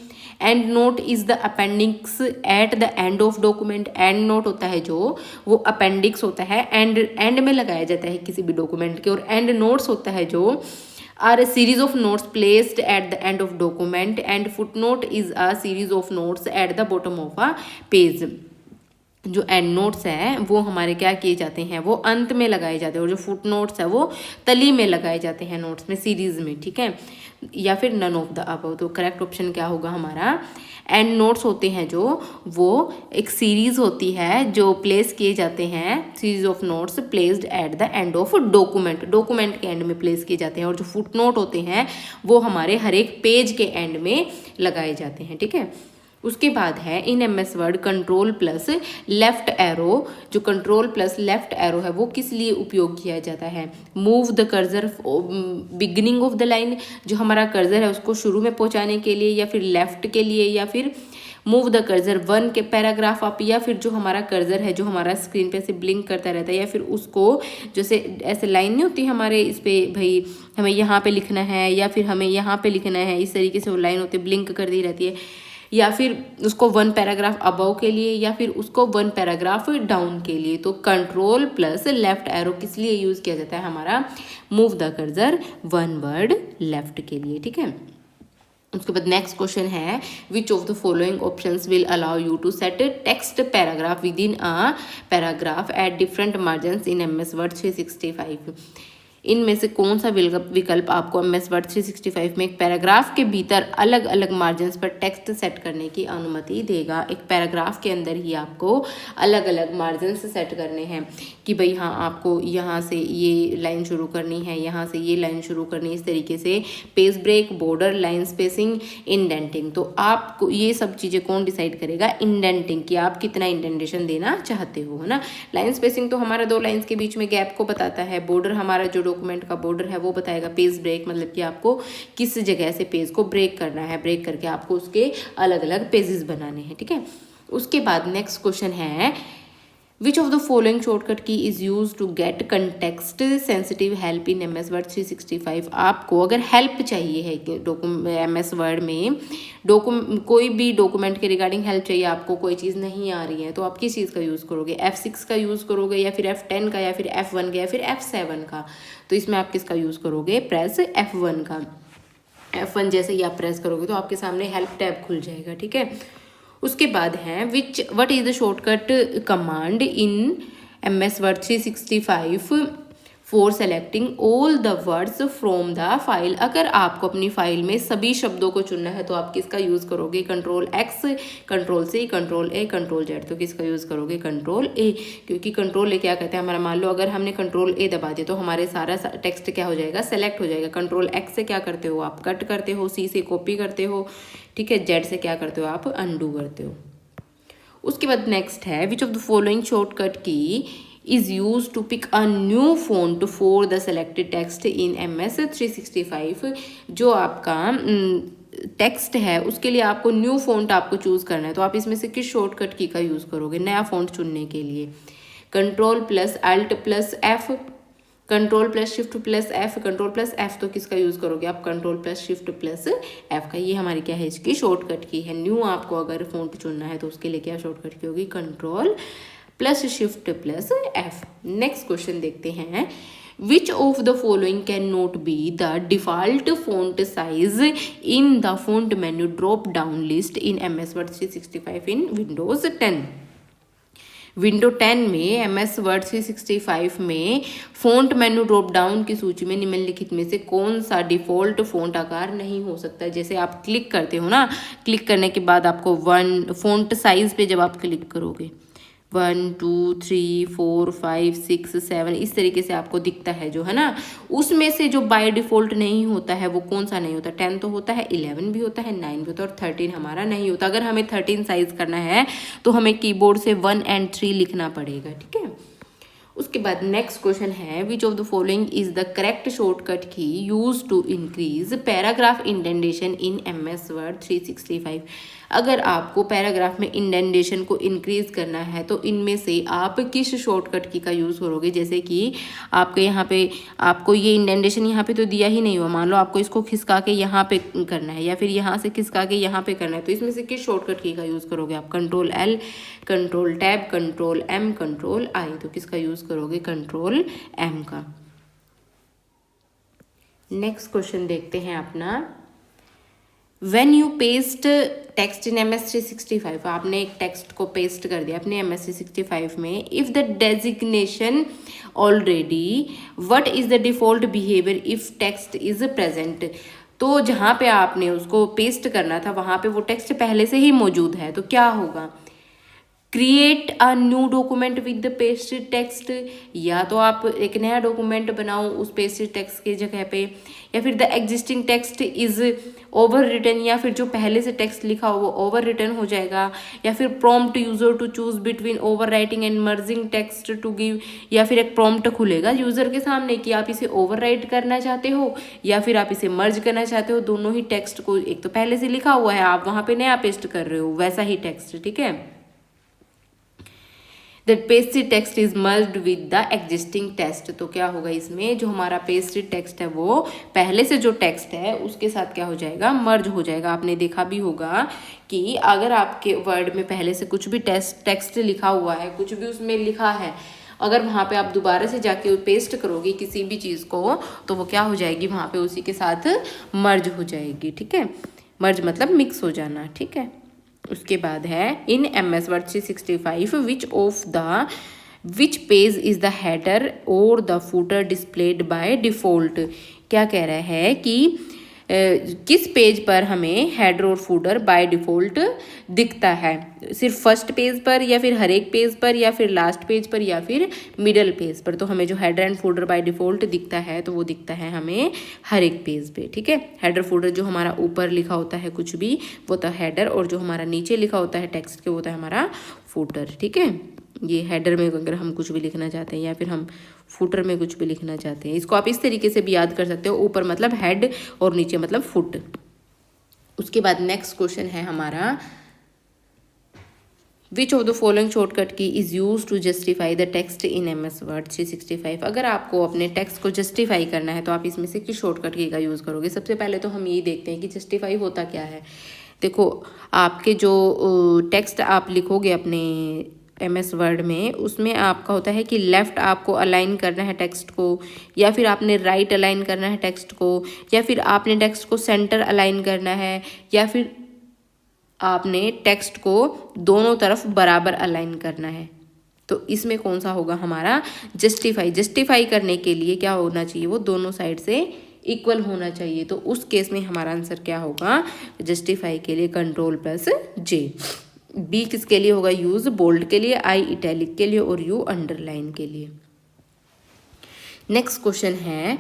End note is the appendix at the end of document. End note होता है जो, वो अपेंडिक्स होता है, एंड में लगाया जाता है किसी भी डॉक्यूमेंट के। और एंड नोट्स होता है जो are a series of notes placed at the end of document. And foot note is a series of notes at the bottom of a page. जो एंड नोट्स हैं वो हमारे क्या किए जाते हैं, वो अंत में लगाए जाते हैं, और जो फुट नोट्स है वो तली में लगाए जाते हैं नोट्स में, सीरीज में। ठीक है, या फिर नन ऑफ द अबव। तो करेक्ट ऑप्शन क्या होगा हमारा, एंड नोट्स होते हैं जो, वो एक सीरीज होती है जो प्लेस किए जाते हैं, series of notes placed at the end of document. Document के एंड में प्लेस किए जाते हैं। और जो फुट नोट होते हैं वो हमारे हर एक पेज के एंड में लगाए जाते हैं। ठीक है, उसके बाद है in MS word control plus left arrow. जो कंट्रोल प्लस लेफ्ट एरो है वो किस लिए उपयोग किया जाता है, move the cursor beginning of the line. जो हमारा कर्सर है उसको शुरू में पहुंचाने के लिए, या फिर लेफ्ट के लिए, या फिर मूव द कर्सर वन के पैराग्राफ अप, या फिर जो हमारा कर्सर है जो हमारा स्क्रीन पे ऐसे ब्लिंक करता रहता है, या फिर उसको जैसे ऐसे लाइन नहीं होती हमारे इस पे, भाई हमें यहाँ पे लिखना है या फिर हमें यहाँ पे लिखना है, इस तरीके से वो लाइन होती है, ब्लिंक करती रहती है। या फिर उसको वन पैराग्राफ अबव के लिए, या फिर उसको वन पैराग्राफ डाउन के लिए। तो कंट्रोल प्लस लेफ्ट एरो किस लिए यूज किया जाता है हमारा, move the cursor one word left के लिए। ठीक है, उसके बाद नेक्स्ट क्वेश्चन है, which of the following options will allow you to set text paragraph within a paragraph at different margins in MS word 365। इनमें से कौन सा विकल्प आपको MS वर्ड 365 में एक पैराग्राफ के भीतर अलग अलग मार्जिन्स पर टेक्स्ट सेट करने की अनुमति देगा। एक पैराग्राफ के अंदर ही आपको अलग अलग मार्जिन्स सेट करने हैं कि भाई हाँ, आपको यहाँ से ये लाइन शुरू करनी है, यहाँ से ये लाइन शुरू करनी है, इस तरीके से page break, border, line spacing, indenting. तो आपको ये सब चीज़ें कौन डिसाइड करेगा, इंडेंटिंग, कि आप कितना इंडेंटेशन देना चाहते हो, है ना। लाइन स्पेसिंग तो हमारा दो लाइन्स के बीच में गैप को बताता है। बॉर्डर हमारा जो डॉक्यूमेंट का बॉर्डर है वो बताएगा। पेज ब्रेक मतलब कि आपको किस जगह से पेज को ब्रेक करना है, ब्रेक करके आपको उसके अलग अलग पेजेस बनाने हैं। ठीक है, उसके बाद नेक्स्ट क्वेश्चन है, which of the following shortcut key is use to get context sensitive help in MS word 365। आपको अगर हेल्प चाहिए है MS वर्ड में, कोई भी डॉक्यूमेंट के रिगार्डिंग हेल्प चाहिए, आपको कोई चीज़ नहीं आ रही है, तो आप किस चीज़ का यूज़ करोगे, F6 का यूज़ करोगे, या फिर F10 का, या फिर F1 का, या फिर F7 का। तो इसमें आप किसका यूज़ करोगे, प्रेस F1 का। F1 जैसे ही आप प्रेस करोगे तो आपके सामने हेल्प टैब खुल जाएगा। ठीक है, उसके बाद है what is the shortcut command in MS word 365 for selecting all the words from the file. अगर आपको अपनी फाइल में सभी शब्दों को चुनना है तो आप किसका यूज़ करोगे? Control X, control C, control A, control Z. तो किसका यूज़ करोगे? कंट्रोल ए, क्योंकि कंट्रोल ए क्या कहते हैं हमारा, मान लो अगर हमने कंट्रोल ए दबा दिया तो हमारे सारा टेक्स्ट क्या हो जाएगा? सेलेक्ट हो जाएगा। कंट्रोल एक्स से क्या करते हो? आप कट करते हो, सी से कॉपी करते हो, ठीक है, जेड से क्या करते हो? आप अनडू करते हो। उसके बाद नेक्स्ट है which of the following shortcut की is used to pick a new font for the selected text in MS 365। जो आपका टेक्स्ट है उसके लिए आपको न्यू फॉन्ट आपको चूज़ करना है, तो आप इसमें से किस शॉर्टकट की का यूज़ करोगे नया फॉन्ट चुनने के लिए? Control plus alt plus F, control plus shift plus F, control plus F. तो किसका यूज़ करोगे आप? Control plus shift plus F का। ये हमारी क्या है? इसकी शॉर्टकट की है। न्यू आपको अगर फॉन्ट चुनना है तो उसके लिए क्या शॉर्टकट की होगी? Control plus shift plus F. Next question देखते हैं, which of the following can not be the default font size in the font menu drop down list in MS Word 365 in Windows 10। Window 10 में MS Word 365 में font menu drop down की सूची में निम्नलिखित में से कौन सा डिफ़ॉल्ट फॉन्ट आकार नहीं हो सकता? जैसे आप क्लिक करते हो ना, क्लिक करने के बाद आपको फॉन्ट साइज पे जब आप क्लिक करोगे 1 2 3 4 5 6 7 इस तरीके से आपको दिखता है जो है ना, उसमें से जो बाय डिफ़ॉल्ट नहीं होता है वो कौन सा नहीं होता? 10 तो होता है, 11 भी होता है, 9 भी होता है और 13 हमारा नहीं होता। अगर हमें 13 साइज करना है तो हमें कीबोर्ड से 1 और 3 लिखना पड़ेगा, ठीक है। उसके बाद नेक्स्ट क्वेश्चन है, which of the following is the correct shortcut key use to increase paragraph indentation in MS Word 365। अगर आपको पैराग्राफ में इंडेंटेशन को इंक्रीज करना है तो इनमें से आप किस शॉर्टकट की का यूज़ करोगे? जैसे कि आपके यहाँ पे आपको ये इंडेंटेशन यहाँ पे तो दिया ही नहीं हुआ, मान लो आपको इसको खिसका के यहाँ पे करना है या फिर यहाँ से खिसका के यहाँ पे करना है, तो इसमें से किस शॉर्टकट की का यूज़ करोगे आप? Control L, control tab, control M, control I। तो किसका यूज़ करोगे? कंट्रोल M का। नेक्स्ट क्वेश्चन देखते हैं अपना, When you paste text in MS 365, आपने एक टेक्स्ट को पेस्ट कर दिया अपने MS 365 में, if the designation already, what is the default behavior if text is present? तो जहाँ पे आपने उसको पेस्ट करना था वहाँ पे वो टेक्स्ट पहले से ही मौजूद है, तो क्या होगा? Create a new document with the pasted text, या तो आप एक नया डॉक्यूमेंट बनाओ उस पेस्टेड टेक्स्ट की जगह पे, या फिर the existing text is overwritten, या फिर जो पहले से टेक्स्ट लिखा हो वो ओवर रिटन हो जाएगा, या फिर prompt user to choose between overwriting and merging text to give, या फिर एक प्रॉम्प्ट खुलेगा यूजर के सामने कि आप इसे ओवर राइट करना चाहते हो या फिर आप इसे मर्ज करना चाहते हो। दोनों ही टेक्स्ट को, एक तो पहले से लिखा हुआ है आप वहाँ पे नया पेस्ट कर रहे हो वैसा ही टेक्स्ट, ठीक है। That pasted text is merged with the existing text, तो क्या होगा इसमें, जो हमारा पेस्टेड टेक्स्ट है वो पहले से जो टेक्स्ट है उसके साथ क्या हो जाएगा? मर्ज हो जाएगा। आपने देखा भी होगा कि अगर आपके वर्ड में पहले से कुछ भी टेक्स्ट लिखा हुआ है, कुछ भी उसमें लिखा है, अगर वहाँ पे आप दोबारा से जाके पेस्ट करोगे किसी भी चीज़ को तो वो क्या हो जाएगी? वहाँ पे उसी के साथ मर्ज हो जाएगी, ठीक है। मर्ज मतलब मिक्स हो जाना, ठीक है। उसके बाद है, in MS Word 365 which page is the header or the footer displayed by default. क्या कह रहा है कि किस पेज पर हमें हेडर और फूटर बाय डिफ़ॉल्ट दिखता है? सिर्फ फर्स्ट पेज पर या फिर हर एक पेज पर या फिर लास्ट पेज पर या फिर मिडल पेज पर? तो हमें जो header and footer by default दिखता है तो वो दिखता है हमें हर एक पेज पे, ठीक है। हेडर फूटर जो हमारा ऊपर लिखा होता है कुछ भी वो होता है हेडर, और जो हमारा नीचे लिखा होता है टेक्स्ट के वो होता है हमारा फूटर, ठीक है। ये हेडर में अगर हम कुछ भी लिखना चाहते हैं या फिर हम फुटर में कुछ भी लिखना चाहते हैं, इसको आप इस तरीके से भी याद कर सकते हो, ऊपर मतलब हेड और नीचे मतलब फुट। उसके बाद नेक्स्ट क्वेश्चन है हमारा, which of the following shortcut key is use to justify the text in MS Word 365। अगर आपको अपने टेक्स्ट को जस्टिफाई करना है तो आप इसमें से किस शॉर्टकट की का यूज़ करोगे? सबसे पहले तो हम यही देखते हैं कि जस्टिफाई होता क्या है। देखो, आपके जो टेक्स्ट आप लिखोगे अपने MS Word में, उसमें आपका होता है कि लेफ़्ट आपको अलाइन करना है टेक्स्ट को, या फिर आपने राइट अलाइन करना है टेक्स्ट को, या फिर आपने टेक्स्ट को सेंटर अलाइन करना है, या फिर आपने टेक्स्ट को दोनों तरफ बराबर अलाइन करना है, तो इसमें कौन सा होगा हमारा जस्टिफाई। जस्टिफाई करने के लिए क्या होना चाहिए, वो दोनों साइड से इक्वल होना चाहिए। तो उस केस में हमारा आंसर क्या होगा, जस्टिफाई के लिए कंट्रोल प्लस जे। बी किसके लिए होगा, यूज बोल्ड के लिए, आई इटैलिक के लिए और यू अंडरलाइन के लिए। नेक्स्ट क्वेश्चन है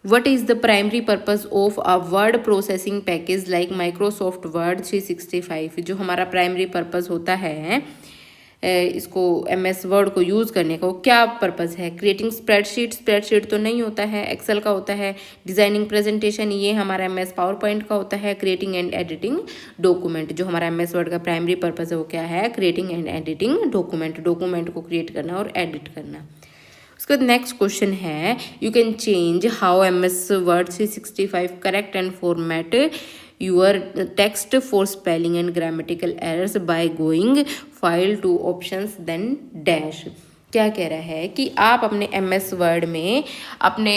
What is the primary purpose of a word processing package like Microsoft Word 365? जो हमारा प्राइमरी पर्पस होता है इसको MS वर्ड को यूज़ करने का, वो क्या पर्पस है। क्रिएटिंग स्प्रेडशीट तो नहीं होता है, एक्सेल का होता है। डिज़ाइनिंग प्रेजेंटेशन ये हमारा MS पावर पॉइंट का होता है। क्रिएटिंग एंड एडिटिंग डॉक्यूमेंट, जो हमारा MS वर्ड का प्राइमरी पर्पस है वो क्या है, क्रिएटिंग एंड एडिटिंग डॉक्यूमेंट को क्रिएट करना और एडिट करना। उसके बाद नेक्स्ट क्वेश्चन है you can change how MS word 365 correct and format your text for spelling and grammatical errors by going file to options then dash. क्या कह रहा है कि आप अपने MS वर्ड में अपने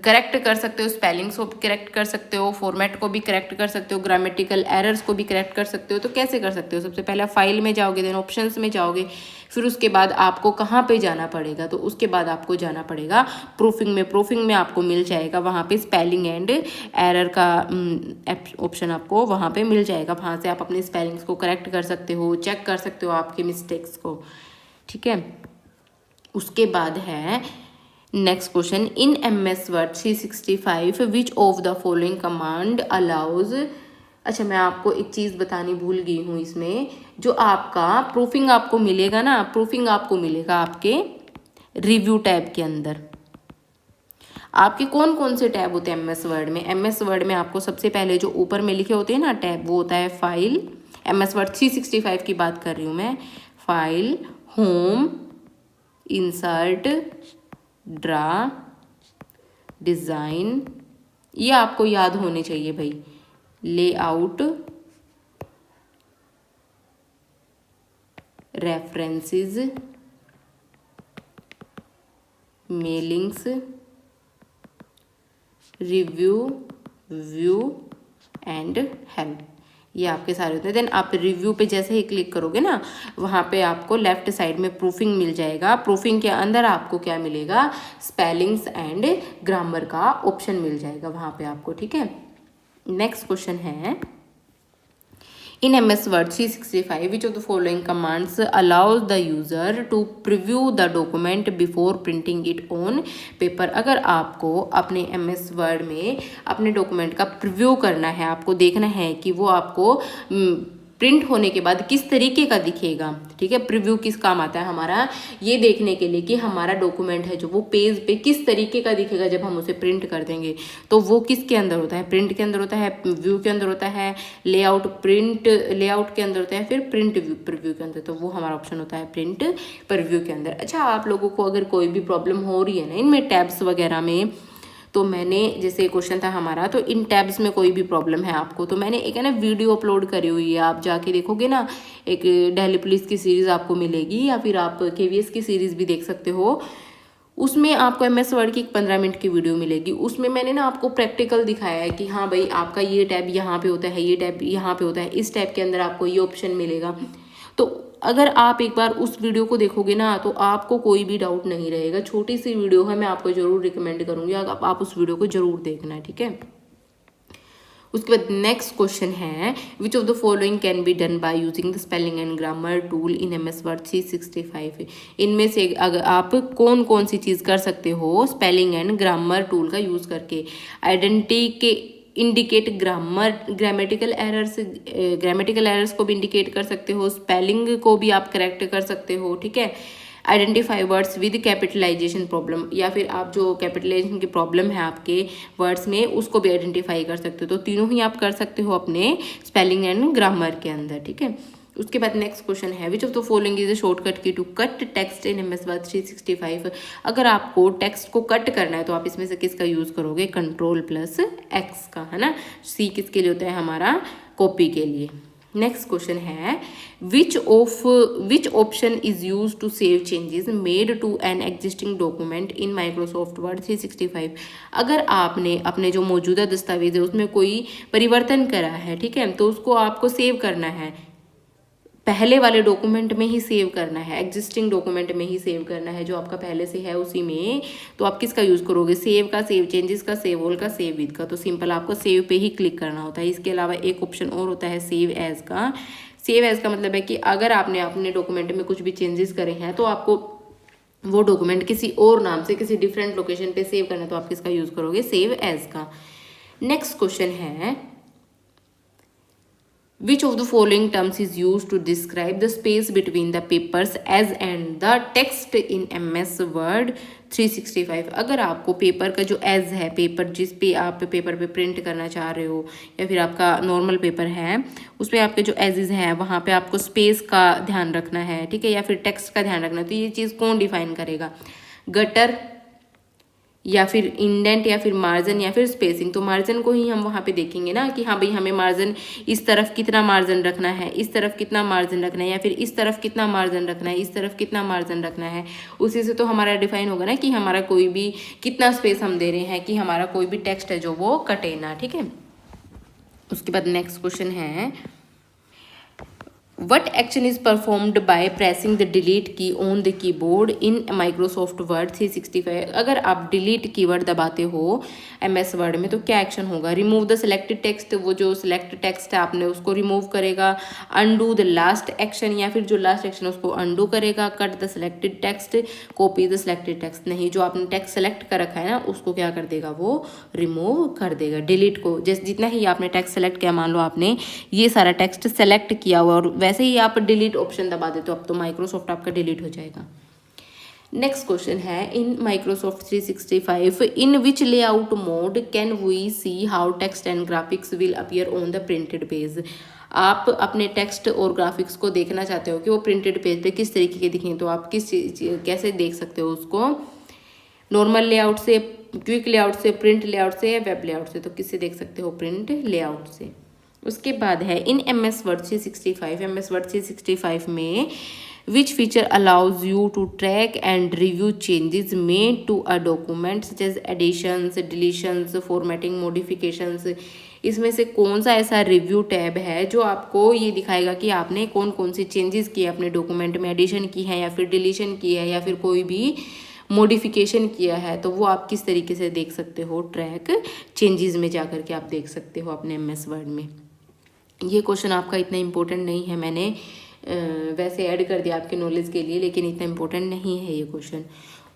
करेक्ट कर सकते हो, स्पेलिंग्स को करेक्ट कर सकते हो, फॉर्मेट को भी करेक्ट कर सकते हो, ग्रामेटिकल एरर्स को भी करेक्ट कर सकते हो। तो कैसे कर सकते हो, सबसे पहले फाइल में जाओगे, देन ऑप्शंस में जाओगे, फिर उसके बाद आपको कहाँ पे जाना पड़ेगा, तो उसके बाद आपको जाना पड़ेगा प्रूफिंग में आपको मिल जाएगा वहाँ पे स्पेलिंग एंड एरर का ऑप्शन आपको वहाँ पे मिल जाएगा। वहाँ से आप अपने स्पेलिंग्स को करेक्ट कर सकते हो, चेक कर सकते हो आपके मिस्टेक्स को, ठीक है। उसके बाद है next question, in MS word 365 which of the following command allows. अच्छा, मैं आपको एक चीज़ बतानी भूल गई हूँ इसमें, जो आपका प्रूफिंग आपको मिलेगा ना, प्रूफिंग आपको मिलेगा आपके रिव्यू टैब के अंदर। आपके कौन कौन से टैब होते हैं MS वर्ड में, MS वर्ड में आपको सबसे पहले जो ऊपर में लिखे होते हैं ना टैब, वो होता है फाइल। MS वर्ड 365 की बात कर रही हूँ मैं। File, home, insert, draw, design, ये आपको याद होने चाहिए भाई। Layout, references, mailings, review, view and help, ये आपके सारे होते हैं। देन आप रिव्यू पे जैसे ही क्लिक करोगे ना, वहाँ पे आपको लेफ्ट साइड में प्रूफिंग मिल जाएगा। प्रूफिंग के अंदर आपको क्या मिलेगा, स्पेलिंग्स एंड ग्रामर का ऑप्शन मिल जाएगा वहाँ पे आपको, ठीक है। नेक्स्ट क्वेश्चन है, in MS word 365 which of the following commands allows the user to preview the document before printing it on paper. अगर आपको अपने MS वर्ड में अपने डॉक्यूमेंट का प्रिव्यू करना है, आपको देखना है कि वो आपको प्रिंट होने के बाद किस तरीके का दिखेगा, ठीक है। प्रीव्यू किस काम आता है हमारा, ये देखने के लिए कि हमारा डॉक्यूमेंट है जो वो पेज पे किस तरीके का दिखेगा जब हम उसे प्रिंट कर देंगे। तो वो किसके अंदर होता है, प्रिंट के अंदर होता है, व्यू के अंदर होता है, लेआउट के अंदर होता है, फिर प्रिंट प्रीव्यू के अंदर। तो वो हमारा ऑप्शन होता है प्रिंट प्रीव्यू के अंदर। अच्छा, आप लोगों को अगर कोई भी प्रॉब्लम हो रही है ना इनमें टैब्स वगैरह में, तो मैंने जैसे क्वेश्चन था हमारा, तो इन टैब्स में कोई भी प्रॉब्लम है आपको, तो मैंने एक है ना वीडियो अपलोड करी हुई है, आप जाके देखोगे ना, एक दिल्ली पुलिस की सीरीज़ आपको मिलेगी, या फिर आप KVS की सीरीज़ भी देख सकते हो। उसमें आपको MS वर्ड की 15 मिनट की वीडियो मिलेगी। उसमें मैंने ना आपको प्रैक्टिकल दिखाया है कि हाँ भाई आपका ये टैब यहाँ पे होता है, ये टैब यहाँ पे होता है, इस टैब के अंदर आपको ये ऑप्शन मिलेगा। तो अगर आप एक बार उस वीडियो को देखोगे ना, तो आपको कोई भी डाउट नहीं रहेगा। छोटी सी वीडियो है, मैं आपको ज़रूर रिकमेंड करूँगी आप उस वीडियो को ज़रूर देखना है, ठीक है। उसके बाद नेक्स्ट क्वेश्चन है, which of the following can be done by using the spelling and grammar tool in MS word 365। इनमें से अगर आप कौन कौन सी चीज़ कर सकते हो स्पेलिंग एंड ग्रामर टूल का यूज़ करके। आइडेंटिटी के इंडिकेट ग्रामेटिकल एरर्स को भी इंडिकेट कर सकते हो, स्पेलिंग को भी आप करेक्ट कर सकते हो, ठीक है। Identify words with capitalization problem, या फिर आप जो कैपिटलाइजेशन की प्रॉब्लम है आपके वर्ड्स में उसको भी आइडेंटिफाई कर सकते हो। तो तीनों ही आप कर सकते हो अपने स्पेलिंग एंड ग्रामर के अंदर, ठीक है। उसके बाद नेक्स्ट क्वेश्चन है, which of the following is a shortcut key to cut text in MS word 365। अगर आपको टेक्स्ट को कट करना है तो आप इसमें से किसका यूज़ करोगे, Ctrl+X का, है ना। C किसके लिए होता है हमारा, कॉपी के लिए। नेक्स्ट क्वेश्चन है, which option is use to save changes made to an existing document in Microsoft Word 365। अगर आपने अपने जो मौजूदा दस्तावेज है उसमें कोई परिवर्तन करा है, ठीक है, तो उसको आपको सेव करना है, पहले वाले डॉक्यूमेंट में ही सेव करना है, एग्जिस्टिंग डॉक्यूमेंट में ही सेव करना है, जो आपका पहले से है उसी में। तो आप किसका यूज़ करोगे, सेव का, सेव चेंजेस का, सेव ऑल का, सेव विद का। तो सिंपल आपको सेव पे ही क्लिक करना होता है। इसके अलावा एक ऑप्शन और होता है सेव एज का। सेव एज का मतलब है कि अगर आपने अपने डॉक्यूमेंट में कुछ भी चेंजेस करे हैं तो आपको वो डॉक्यूमेंट किसी और नाम से किसी डिफरेंट लोकेशन पे सेव करना है, तो आप किसका यूज़ करोगे, सेव एज का। नेक्स्ट क्वेश्चन है, which of the following terms is used to describe the space between the papers as and the text in MS Word 365। अगर आपको पेपर का जो एज है, पेपर जिस पे आप पेपर पे प्रिंट करना चाह रहे हो या फिर आपका नॉर्मल पेपर है उस पर आपके जो एजेस हैं वहाँ पे आपको स्पेस का ध्यान रखना है, ठीक है, या फिर टेक्स्ट का ध्यान रखना है। तो ये चीज़ कौन डिफाइन करेगा, गटर या फिर इंडेंट या फिर मार्जिन या फिर स्पेसिंग। तो मार्जिन को ही हम वहाँ पे देखेंगे ना कि हाँ भाई हमें मार्जिन इस तरफ कितना मार्जिन रखना है, इस तरफ कितना मार्जिन रखना है, या फिर इस तरफ कितना मार्जिन रखना है, इस तरफ कितना मार्जिन रखना है। उसी से तो हमारा डिफाइन होगा ना कि हमारा कोई भी कितना स्पेस हम दे रहे हैं कि हमारा कोई भी टेक्स्ट है जो वो कटे ना, ठीक है। उसके बाद नेक्स्ट क्वेश्चन है, What action is performed by pressing the delete key on the keyboard in Microsoft Word 365। अगर आप delete कीवर्ड दबाते हो MS Word में तो क्या एक्शन होगा, रिमूव द सेलेक्टेड टेक्स्ट, वो जो सिलेक्ट टेक्स्ट है आपने उसको रिमूव करेगा, अनडू द लास्ट एक्शन या फिर जो लास्ट एक्शन उसको अनडू करेगा, cut the selected text, copy the selected text, नहीं जो आपने टेक्स्ट सेलेक्ट कर रखा है ना उसको क्या कर देगा, वो रिमूव कर देगा। डिलीट को जैसे जितना ही आपने टेक्स्ट सेलेक्ट किया, मान लो आपने ये सारा टेक्स्ट सेलेक्ट किया हुआ और वैसे ही आप डिलीट ऑप्शन दबा दे तो अब तो माइक्रोसॉफ्ट आपका डिलीट हो जाएगा। नेक्स्ट क्वेश्चन है, in Microsoft 365 in which layout mode can we see how text and graphics will appear on the printed page. आप अपने टेक्स्ट और ग्राफिक्स को देखना चाहते हो कि वो प्रिंटेड पेज पे किस तरीके के दिखेंगे, तो आप कैसे देख सकते हो उसको, नॉर्मल लेआउट से, क्विक लेआउट से, प्रिंट लेआउट से या वेब लेआउट से। तो किससे देख सकते हो, प्रिंट लेआउट से। उसके बाद है, in MS Word 365 MS Word 365 में which feature allows you to track and review changes made to a document such as additions, deletions, formatting, modifications. इसमें से कौन सा ऐसा रिव्यू टैब है जो आपको ये दिखाएगा कि आपने कौन कौन सी चेंजेस किए अपने डॉक्यूमेंट में, एडिशन की है या फिर डिलीशन की है या फिर कोई भी मॉडिफिकेशन किया है। तो वो आप किस तरीके से देख सकते हो, ट्रैक चेंजेस में जाकर के आप देख सकते हो अपने MS Word में। ये क्वेश्चन आपका इतना इम्पोर्टेंट नहीं है, मैंने वैसे ऐड कर दिया आपके नॉलेज के लिए, लेकिन इतना इम्पोर्टेंट नहीं है ये क्वेश्चन।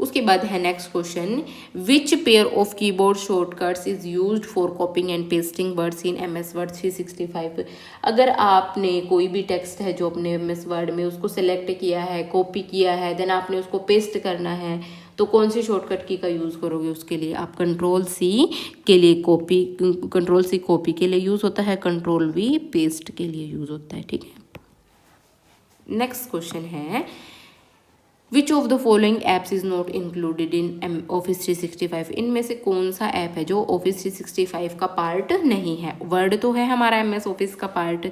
उसके बाद है next question, which pair of keyboard shortcuts is used for कॉपिंग and pasting words in MS Word 365। अगर आपने कोई भी टेक्स्ट है जो अपने MS Word में उसको सेलेक्ट किया है, कॉपी किया है, देन आपने उसको पेस्ट करना है, तो कौन सी शॉर्टकट की का यूज़ करोगे उसके लिए, आप Ctrl+C के लिए कॉपी, Ctrl+C कॉपी के लिए यूज़ होता है, Ctrl+V पेस्ट के लिए यूज़ होता है, ठीक है। नेक्स्ट क्वेश्चन है, which of the following apps is not included in Office 365। इनमें से कौन सा ऐप है जो Office 365 का पार्ट नहीं है। वर्ड तो है हमारा MS Office का पार्ट,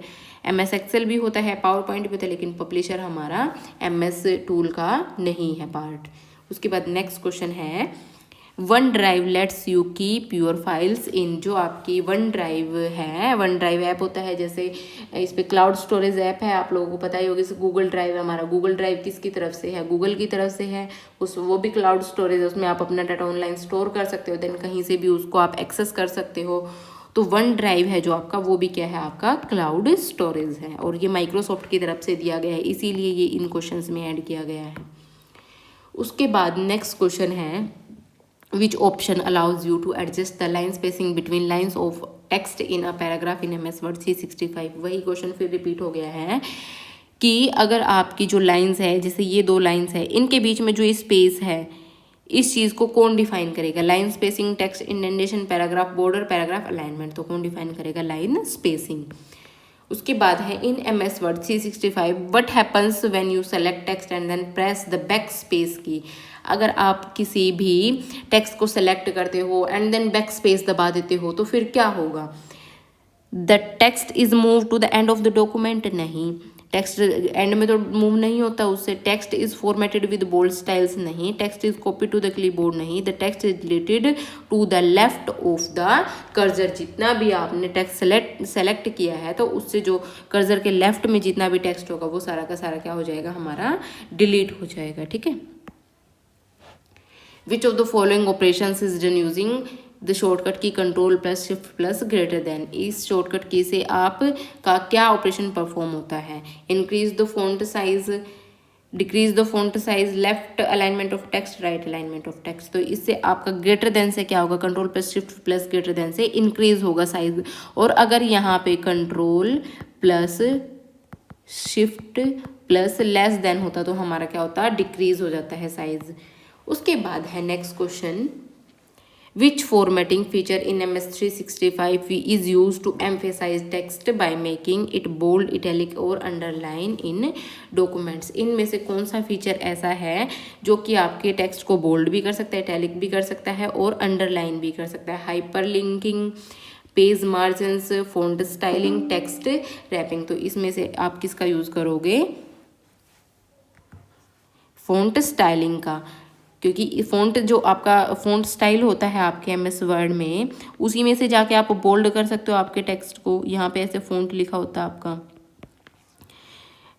MS Excel भी होता है, पावर पॉइंट भी होता है, लेकिन पब्लिशर हमारा MS टूल का नहीं है पार्ट। उसके बाद नेक्स्ट क्वेश्चन है, one drive let's you keep your files in. जो आपकी वन ड्राइव है, वन ड्राइव ऐप होता है, जैसे इस पे क्लाउड स्टोरेज ऐप है, आप लोगों को पता ही होगा। जैसे गूगल ड्राइव है हमारा, गूगल ड्राइव किसकी तरफ से है, गूगल की तरफ से है, वो भी क्लाउड स्टोरेज है, उसमें आप अपना डाटा ऑनलाइन स्टोर कर सकते हो, देन कहीं से भी उसको आप एक्सेस कर सकते हो। तो वन ड्राइव है जो आपका, वो भी क्या है, आपका क्लाउड स्टोरेज है, और ये माइक्रोसॉफ्ट की तरफ से दिया गया है, इसीलिए ये इन क्वेश्चंस में ऐड किया गया है। उसके बाद नेक्स्ट क्वेश्चन है, which option allows you to adjust the line spacing between lines of text in a paragraph in MS Word 365। वही क्वेश्चन फिर रिपीट हो गया है कि अगर आपकी जो लाइंस है, जैसे ये दो लाइंस है, इनके बीच में जो स्पेस है, इस चीज़ को कौन डिफाइन करेगा, line spacing, text indentation, paragraph border, paragraph alignment, तो कौन डिफाइन करेगा, लाइन स्पेसिंग। उसके बाद है, in MS Word 365 what happens when you select text and then press the backspace key. अगर आप किसी भी टेक्स्ट को सेलेक्ट करते हो एंड देन बैक स्पेस दबा देते हो तो फिर क्या होगा, the text is move to the end of the document, नहीं, टेक्स्ट एंड में तो मूव नहीं होता उससे। Text is formatted with bold styles नहीं। Text is copy to the clipboard नहीं। The text is deleted to the left of the cursor. जितना भी आपने टेक्स्ट सेलेक्ट किया है तो उससे जो कर्सर के लेफ्ट में जितना भी टेक्स्ट होगा वो सारा का सारा क्या हो जाएगा, हमारा डिलीट हो जाएगा। ठीक है। Which of the following operations is done using the shortcut key control plus shift plus greater than. इस शॉर्टकट की से आप का क्या ऑपरेशन परफॉर्म होता है? Increase the font size, decrease the font size, left alignment of text, right alignment of text. तो इससे आपका ग्रेटर देन से क्या होगा, control plus shift plus greater than से इंक्रीज होगा साइज। और अगर यहाँ पे control plus shift plus less than होता तो हमारा क्या होता, डिक्रीज हो जाता है साइज। उसके बाद है next question, which formatting feature in MS 365 is used to emphasize text by making it bold, italic और underline in documents। इनमें से कौन सा फीचर ऐसा है जो कि आपके टेक्स्ट को बोल्ड भी कर सकता है, इटैलिक भी कर सकता है और अंडरलाइन भी कर सकता है? Hyperlinking, page margins, font styling, text wrapping. तो इसमें से आप किसका यूज करोगे? फॉन्ट स्टाइलिंग का, क्योंकि फ़ॉन्ट जो आपका फ़ॉन्ट स्टाइल होता है आपके MS वर्ड में, उसी में से जाके आप बोल्ड कर सकते हो आपके टेक्स्ट को। यहाँ पे ऐसे फ़ॉन्ट लिखा होता है आपका,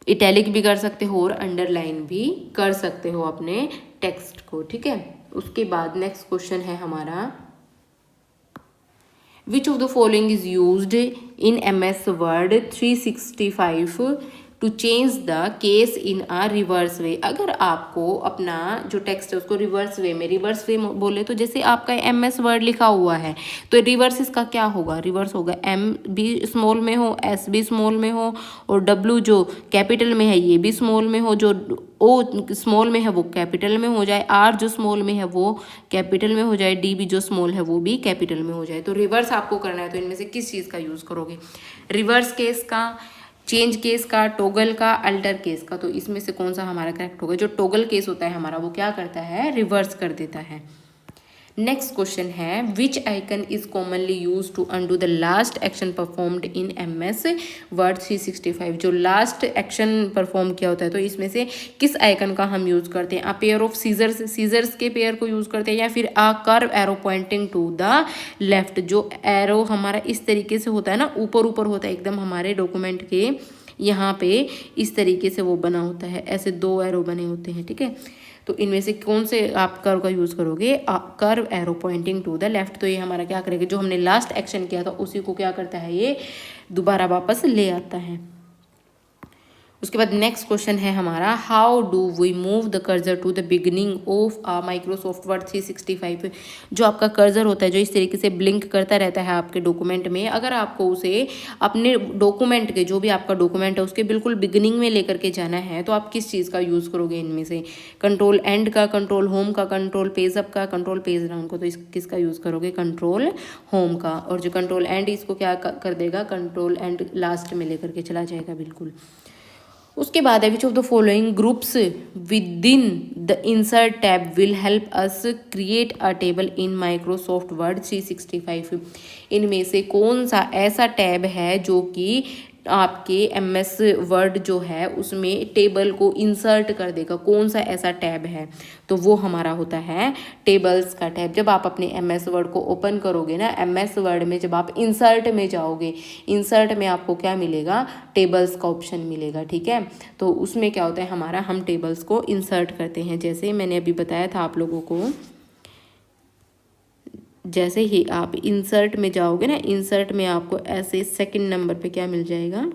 इटैलिक भी कर सकते हो और अंडरलाइन भी कर सकते हो अपने टेक्स्ट को। ठीक है। उसके बाद नेक्स्ट क्वेश्चन है हमारा, which of the following is used in MS word 365 to change the case in a reverse way. अगर आपको अपना जो टेक्स्ट है उसको रिवर्स वे में, रिवर्स वे बोले तो जैसे आपका MS वर्ड लिखा हुआ है तो रिवर्स इसका क्या होगा, रिवर्स होगा M भी स्मॉल में हो, S भी स्मॉल में हो और W जो कैपिटल में है ये भी स्मॉल में हो, जो O स्मॉल में है वो कैपिटल में हो जाए, R जो स्मॉल में है वो कैपिटल में हो जाए, D भी जो स्मॉल है वो भी कैपिटल में हो जाए। तो रिवर्स आपको करना है तो इनमें से किस चीज़ का यूज़ करोगे? रिवर्स केस का, चेंज केस का, टोगल का, अल्टर केस का। तो इसमें से कौन सा हमारा करेक्ट होगा? जो टोगल केस होता है हमारा वो क्या करता है, रिवर्स कर देता है। नेक्स्ट क्वेश्चन है, which icon is commonly use to undo the last action performed in MS word 365। जो लास्ट एक्शन परफॉर्म किया होता है तो इसमें से किस आइकन का हम यूज करते हैं? A pair of scissors, scissors के पेयर को यूज करते हैं, या फिर a curve arrow pointing to the left. जो एरो हमारा इस तरीके से होता है ना, ऊपर ऊपर होता है एकदम, हमारे डॉक्यूमेंट के यहाँ पे इस तरीके से वो बना होता है, ऐसे 2 एरो बने होते हैं। ठीक है। तो इनमें से कौन से आप कर्व का यूज़ करोगे? Curve arrow pointing to the left. तो ये हमारा क्या करेगा, जो हमने लास्ट एक्शन किया था उसी को क्या करता है, ये दोबारा वापस ले आता है। उसके बाद नेक्स्ट क्वेश्चन है हमारा, how do we move the cursor to the beginning of a Microsoft Word 365। जो आपका कर्जर होता है जो इस तरीके से ब्लिंक करता रहता है आपके डॉक्यूमेंट में, अगर आपको उसे अपने डॉक्यूमेंट के, जो भी आपका डॉक्यूमेंट है उसके बिल्कुल बिगिनिंग में लेकर के जाना है तो आप किस चीज़ का यूज़ करोगे? इनमें से कंट्रोल एंड का, कंट्रोल होम का, कंट्रोल पेज अप का, कंट्रोल पेज डाउन को। तो इस किसका यूज़ करोगे? कंट्रोल होम का। और जो कंट्रोल एंड इसको क्या कर देगा, कंट्रोल एंड लास्ट में लेकर के चला जाएगा बिल्कुल। उसके बाद है, which of the following groups with in the insert tab will help us create a table in Microsoft Word 365। इनमें से कौन सा ऐसा टैब है जो कि आपके MS वर्ड जो है उसमें टेबल को इंसर्ट कर देगा? कौन सा ऐसा टैब है? तो वो हमारा होता है टेबल्स का टैब। जब आप अपने MS वर्ड को ओपन करोगे ना, MS वर्ड में जब आप इंसर्ट में जाओगे, इंसर्ट में आपको क्या मिलेगा? टेबल्स का ऑप्शन मिलेगा। ठीक है। तो उसमें क्या होता है हमारा, हम टेबल्स को इंसर्ट करते हैं। जैसे मैंने अभी बताया था आप लोगों को, जैसे ही आप इंसर्ट में जाओगे ना, इंसर्ट में आपको ऐसे सेकंड नंबर पे क्या मिल जाएगा?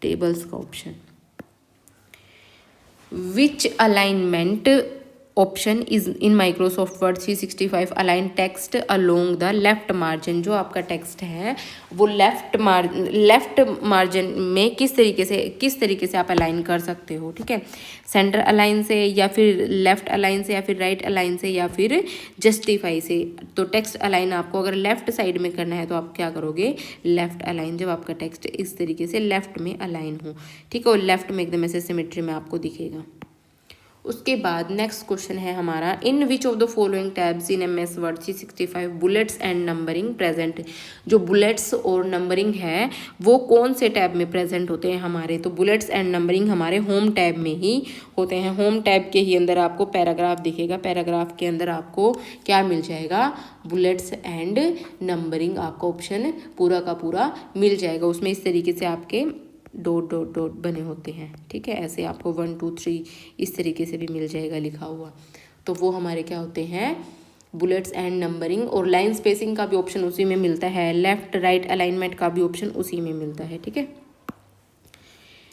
टेबल्स का option. Which alignment option is in Microsoft Word 365 align text along the left margin. जो आपका टेक्स्ट है वो लेफ्ट मार्जिन में किस तरीके से आप अलाइन कर सकते हो? ठीक है। सेंटर अलाइन से, या फिर लेफ्ट अलाइन से, या फिर राइट अलाइन से, या फिर जस्टिफाई से। तो टेक्स्ट अलाइन आपको अगर लेफ्ट साइड में करना है तो आप क्या करोगे? Left align. जब आपका टेक्स्ट इस तरीके से लेफ्ट में अलाइन हो, ठीक है, और लेफ्ट में एकदम ऐसे सिमेट्री में आपको दिखेगा। उसके बाद नेक्स्ट क्वेश्चन है हमारा, in which of the following tabs in MS word 365 bullets and numbering present. जो बुलेट्स और नंबरिंग है वो कौन से टैब में प्रेजेंट होते हैं हमारे, तो बुलेट्स एंड नंबरिंग हमारे होम टैब में ही होते हैं। होम टैब के ही अंदर आपको पैराग्राफ दिखेगा, पैराग्राफ के अंदर आपको क्या मिल जाएगा, बुलेट्स एंड नंबरिंग आपका ऑप्शन पूरा का पूरा मिल जाएगा। उसमें इस तरीके से आपके डॉट डॉट डॉट बने होते हैं, ठीक है। ऐसे आपको 1 2 3 इस तरीके से भी मिल जाएगा लिखा हुआ। तो वो हमारे क्या होते हैं, बुलेट्स एंड नंबरिंग। और लाइन स्पेसिंग का भी ऑप्शन उसी में मिलता है, लेफ्ट राइट अलाइनमेंट का भी ऑप्शन उसी में मिलता है, ठीक है।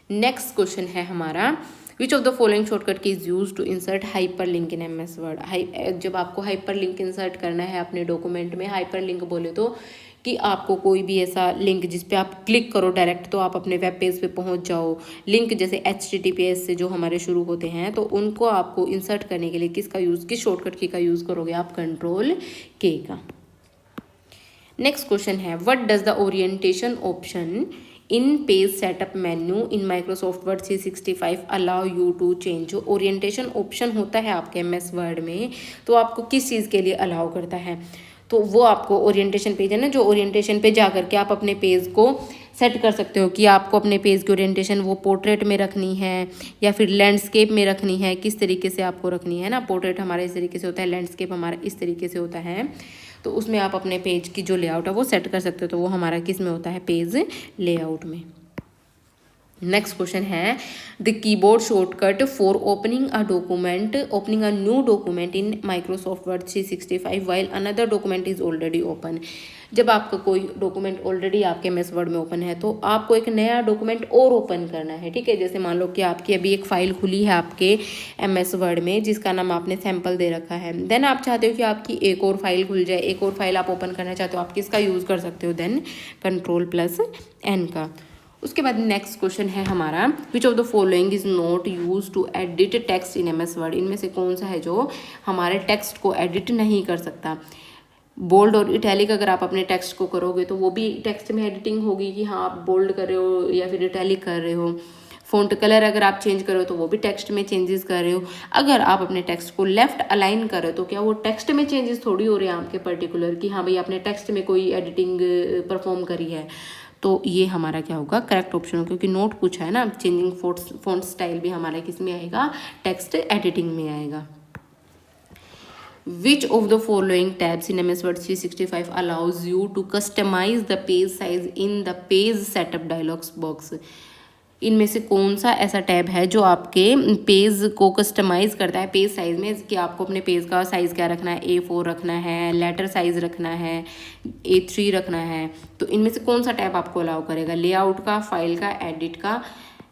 नेक्स्ट क्वेश्चन है हमारा, which of the following shortcut key is use to insert hyperlink in MS word. जब आपको हाइपर लिंक इंसर्ट करना है अपने डॉक्यूमेंट में, हाइपर लिंक बोले तो कि आपको कोई भी ऐसा लिंक जिस पे आप क्लिक करो डायरेक्ट तो आप अपने वेब पेज पे पहुंच जाओ, लिंक जैसे HTTPS से जो हमारे शुरू होते हैं, तो उनको आपको इंसर्ट करने के लिए किसका यूज़, किस शॉर्टकट की का यूज़ करोगे आप, Ctrl+K का। नेक्स्ट क्वेश्चन है, what does the orientation option in page setup menu in Microsoft Word 365 allow you to change. जो ओरिएंटेशन ऑप्शन होता है आपके MS वर्ड में, तो आपको किस चीज़ के लिए अलाउ करता है, तो वो आपको ओरिएंटेशन पेज है ना, जो ओरिएंटेशन पे जा करके आप अपने पेज को सेट कर सकते हो कि आपको अपने पेज की ओरिएंटेशन वो पोर्ट्रेट में रखनी है या फिर लैंडस्केप में रखनी है, किस तरीके से आपको रखनी है ना। पोर्ट्रेट हमारा इस तरीके से होता है, लैंडस्केप हमारा इस तरीके से होता है, तो उसमें आप अपने पेज की जो लेआउट है वो सेट कर सकते हो। तो वो हमारा किस में होता है, पेज लेआउट में। नेक्स्ट क्वेश्चन है, the keyboard shortcut for opening a document, opening a new document in Microsoft Word 365 while another document is already open. जब आपका कोई डॉक्यूमेंट ऑलरेडी आपके MS वर्ड में ओपन है तो आपको एक नया डॉक्यूमेंट और ओपन करना है, ठीक है। जैसे मान लो कि आपकी अभी एक फाइल खुली है आपके MS वर्ड में जिसका नाम आपने सैम्पल दे रखा है, देन आप चाहते हो कि आपकी एक और फाइल खुल जाए, एक और फाइल आप ओपन करना चाहते हो, आप किसका यूज़ कर सकते हो, देन Ctrl+N का। उसके बाद नेक्स्ट क्वेश्चन है हमारा, which of the following is not use to edit text in MS Word. इनमें से कौन सा है जो हमारे टेक्स्ट को एडिट नहीं कर सकता। बोल्ड और इटैलिक अगर आप अपने टेक्स्ट को करोगे तो वो भी टेक्स्ट में एडिटिंग होगी कि हाँ आप बोल्ड कर रहे हो या फिर इटैलिक कर रहे हो। फ़ॉन्ट कलर अगर आप चेंज करो तो वो भी टेक्स्ट में चेंजेस कर रहे हो। अगर आप अपने टेक्स्ट को लेफ्ट अलाइन कर रहे हो तो क्या वो टेक्स्ट में चेंजेस थोड़ी हो रहे हैं आपके पर्टिकुलर कि हाँ भाई आपने टेक्स्ट में कोई एडिटिंग परफॉर्म करी है। तो ये हमारा क्या होगा, करेक्ट ऑप्शन हो, क्योंकि नोट पूछा है ना। चेंजिंग फॉन्ट स्टाइल भी हमारा किस में आएगा, टेक्स्ट एडिटिंग में आएगा। Which of the following tabs in MS Word 365 allows you to customize the page size in the page setup dialog box? इनमें से कौन सा ऐसा टैब है जो आपके पेज को कस्टमाइज़ करता है पेज साइज़ में, कि आपको अपने पेज का साइज़ क्या रखना है, A4 रखना है, लेटर साइज़ रखना है, A3 रखना है। तो इनमें से कौन सा टैब आपको अलाउ करेगा, लेआउट का, फाइल का, एडिट का,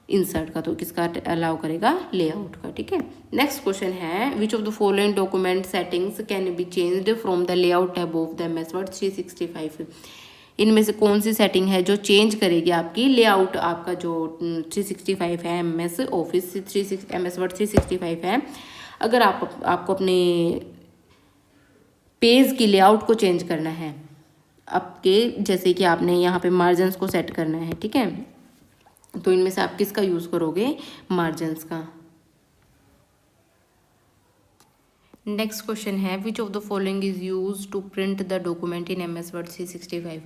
इंसर्ट का। तो किसका अलाउ करेगा, लेआउट का, ठीक है। नेक्स्ट क्वेश्चन है, which of the following document settings can be changed from the layout tab of the MS Word 365। इनमें से कौन सी सेटिंग है जो चेंज करेगी आपकी लेआउट, आपका जो 365 है MS ऑफिस 36 MS Word 365 है। अगर आपको अपने पेज की लेआउट को चेंज करना है आपके, जैसे कि आपने यहाँ पे मार्जिन्स को सेट करना है, ठीक है, तो इनमें से आप किसका यूज़ करोगे, मार्जिन्स का। नेक्स्ट क्वेश्चन है, which of the following is use to print the document in MS Word 365।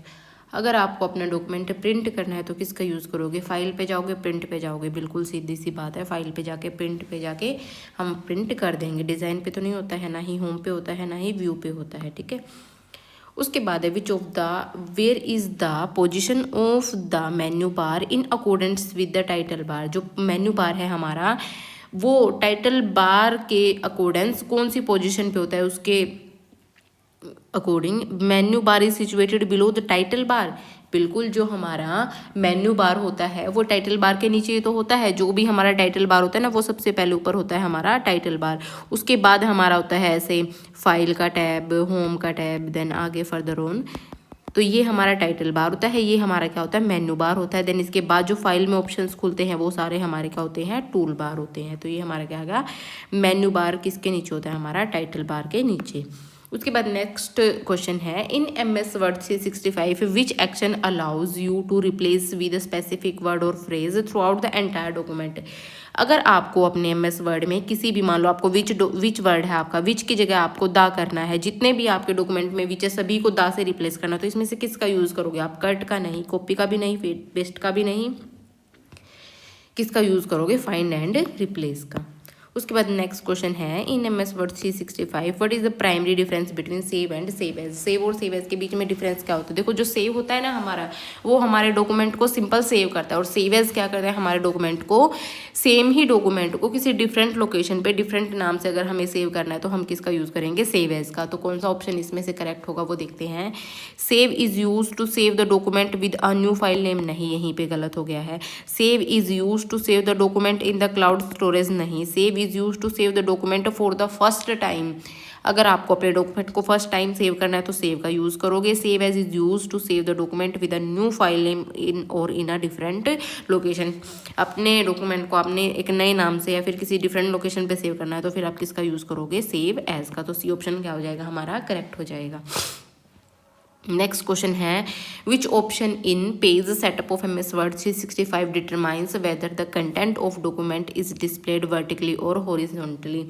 अगर आपको अपना डॉक्यूमेंट प्रिंट करना है तो किसका यूज़ करोगे, फाइल पे जाओगे, प्रिंट पे जाओगे। बिल्कुल सीधी सी बात है, फाइल पे जाके, प्रिंट पे जाके हम प्रिंट कर देंगे। डिज़ाइन पे तो नहीं होता है, ना ही होम पे होता है, ना ही व्यू पे होता है, ठीक है। उसके बाद है, which of the where is the position of the menu bar in accordance with the title bar. जो मेन्यू बार है हमारा वो टाइटल बार के अकॉर्डेंस कौन सी पोजीशन पे होता है, उसके according menu bar is situated below the title बार। बिल्कुल, जो हमारा मेन्यू बार होता है वो टाइटल बार के नीचे तो होता है। जो भी हमारा टाइटल बार होता है ना वो सबसे पहले ऊपर होता है हमारा टाइटल बार। उसके बाद हमारा होता है ऐसे फाइल का टैब, होम का टैब, देन आगे फर्दर ऑन। तो ये हमारा टाइटल बार होता है, ये हमारा क्या होता है, मेन्यू बार होता है। देन इसके बाद जो फाइल में ऑप्शंस खुलते हैं वो सारे हमारे क्या होते हैं, टूल बार होते हैं। तो ये हमारा क्या होगा, मेन्यू बार किसके नीचे होता है, हमारा टाइटल बार के नीचे। उसके बाद नेक्स्ट क्वेश्चन है, in MS word 365 which action allows you to replace with specific word और phrase throughout the entire document. अगर आपको अपने MS वर्ड में किसी भी, मान लो आपको विच वर्ड है, आपका विच की जगह आपको दा करना है, जितने भी आपके डॉक्यूमेंट में विच है सभी को दा से रिप्लेस करना, तो इसमें से किसका यूज़ करोगे आप? कट का नहीं, कॉपी का भी नहीं, पेस्ट का भी नहीं, किसका यूज़ करोगे? फाइंड एंड रिप्लेस का। उसके बाद नेक्स्ट क्वेश्चन है, in MS word 365 what is the primary difference between save and save as. Save और सेव एज के बीच में डिफरेंस क्या होता है? देखो, जो सेव होता है ना हमारा, वो हमारे डॉक्यूमेंट को सिंपल सेव करता है, और सेव एज क्या करता है? हमारे डॉक्यूमेंट को, सेम ही डॉक्यूमेंट को किसी डिफरेंट लोकेशन पे डिफरेंट नाम से अगर हमें सेव करना है तो हम किसका यूज़ करेंगे? सेव एज का। तो कौन सा ऑप्शन इसमें से करेक्ट होगा वो देखते हैं। Save is use to save the document with a new file name, नहीं, यहीं पे गलत हो गया है। Save is use to save the document in the cloud storage, नहीं। Save is use to save the document for the first time, अगर आपको अपने डॉक्यूमेंट को फर्स्ट टाइम सेव करना है तो सेव का यूज़ करोगे। Save as is use to save the document with a new file name in और इन अ डिफरेंट लोकेशन, अपने डॉक्यूमेंट को आपने एक नए नाम से या फिर किसी डिफरेंट लोकेशन पे सेव करना है तो फिर आप किसका यूज़ करोगे? सेव एज का। तो सी ऑप्शन क्या हो जाएगा? हमारा करेक्ट हो जाएगा। नेक्स्ट क्वेश्चन है, which option in page setup of MS word 365 determines whether the content of document is displayed vertically और हॉरिजॉन्टली।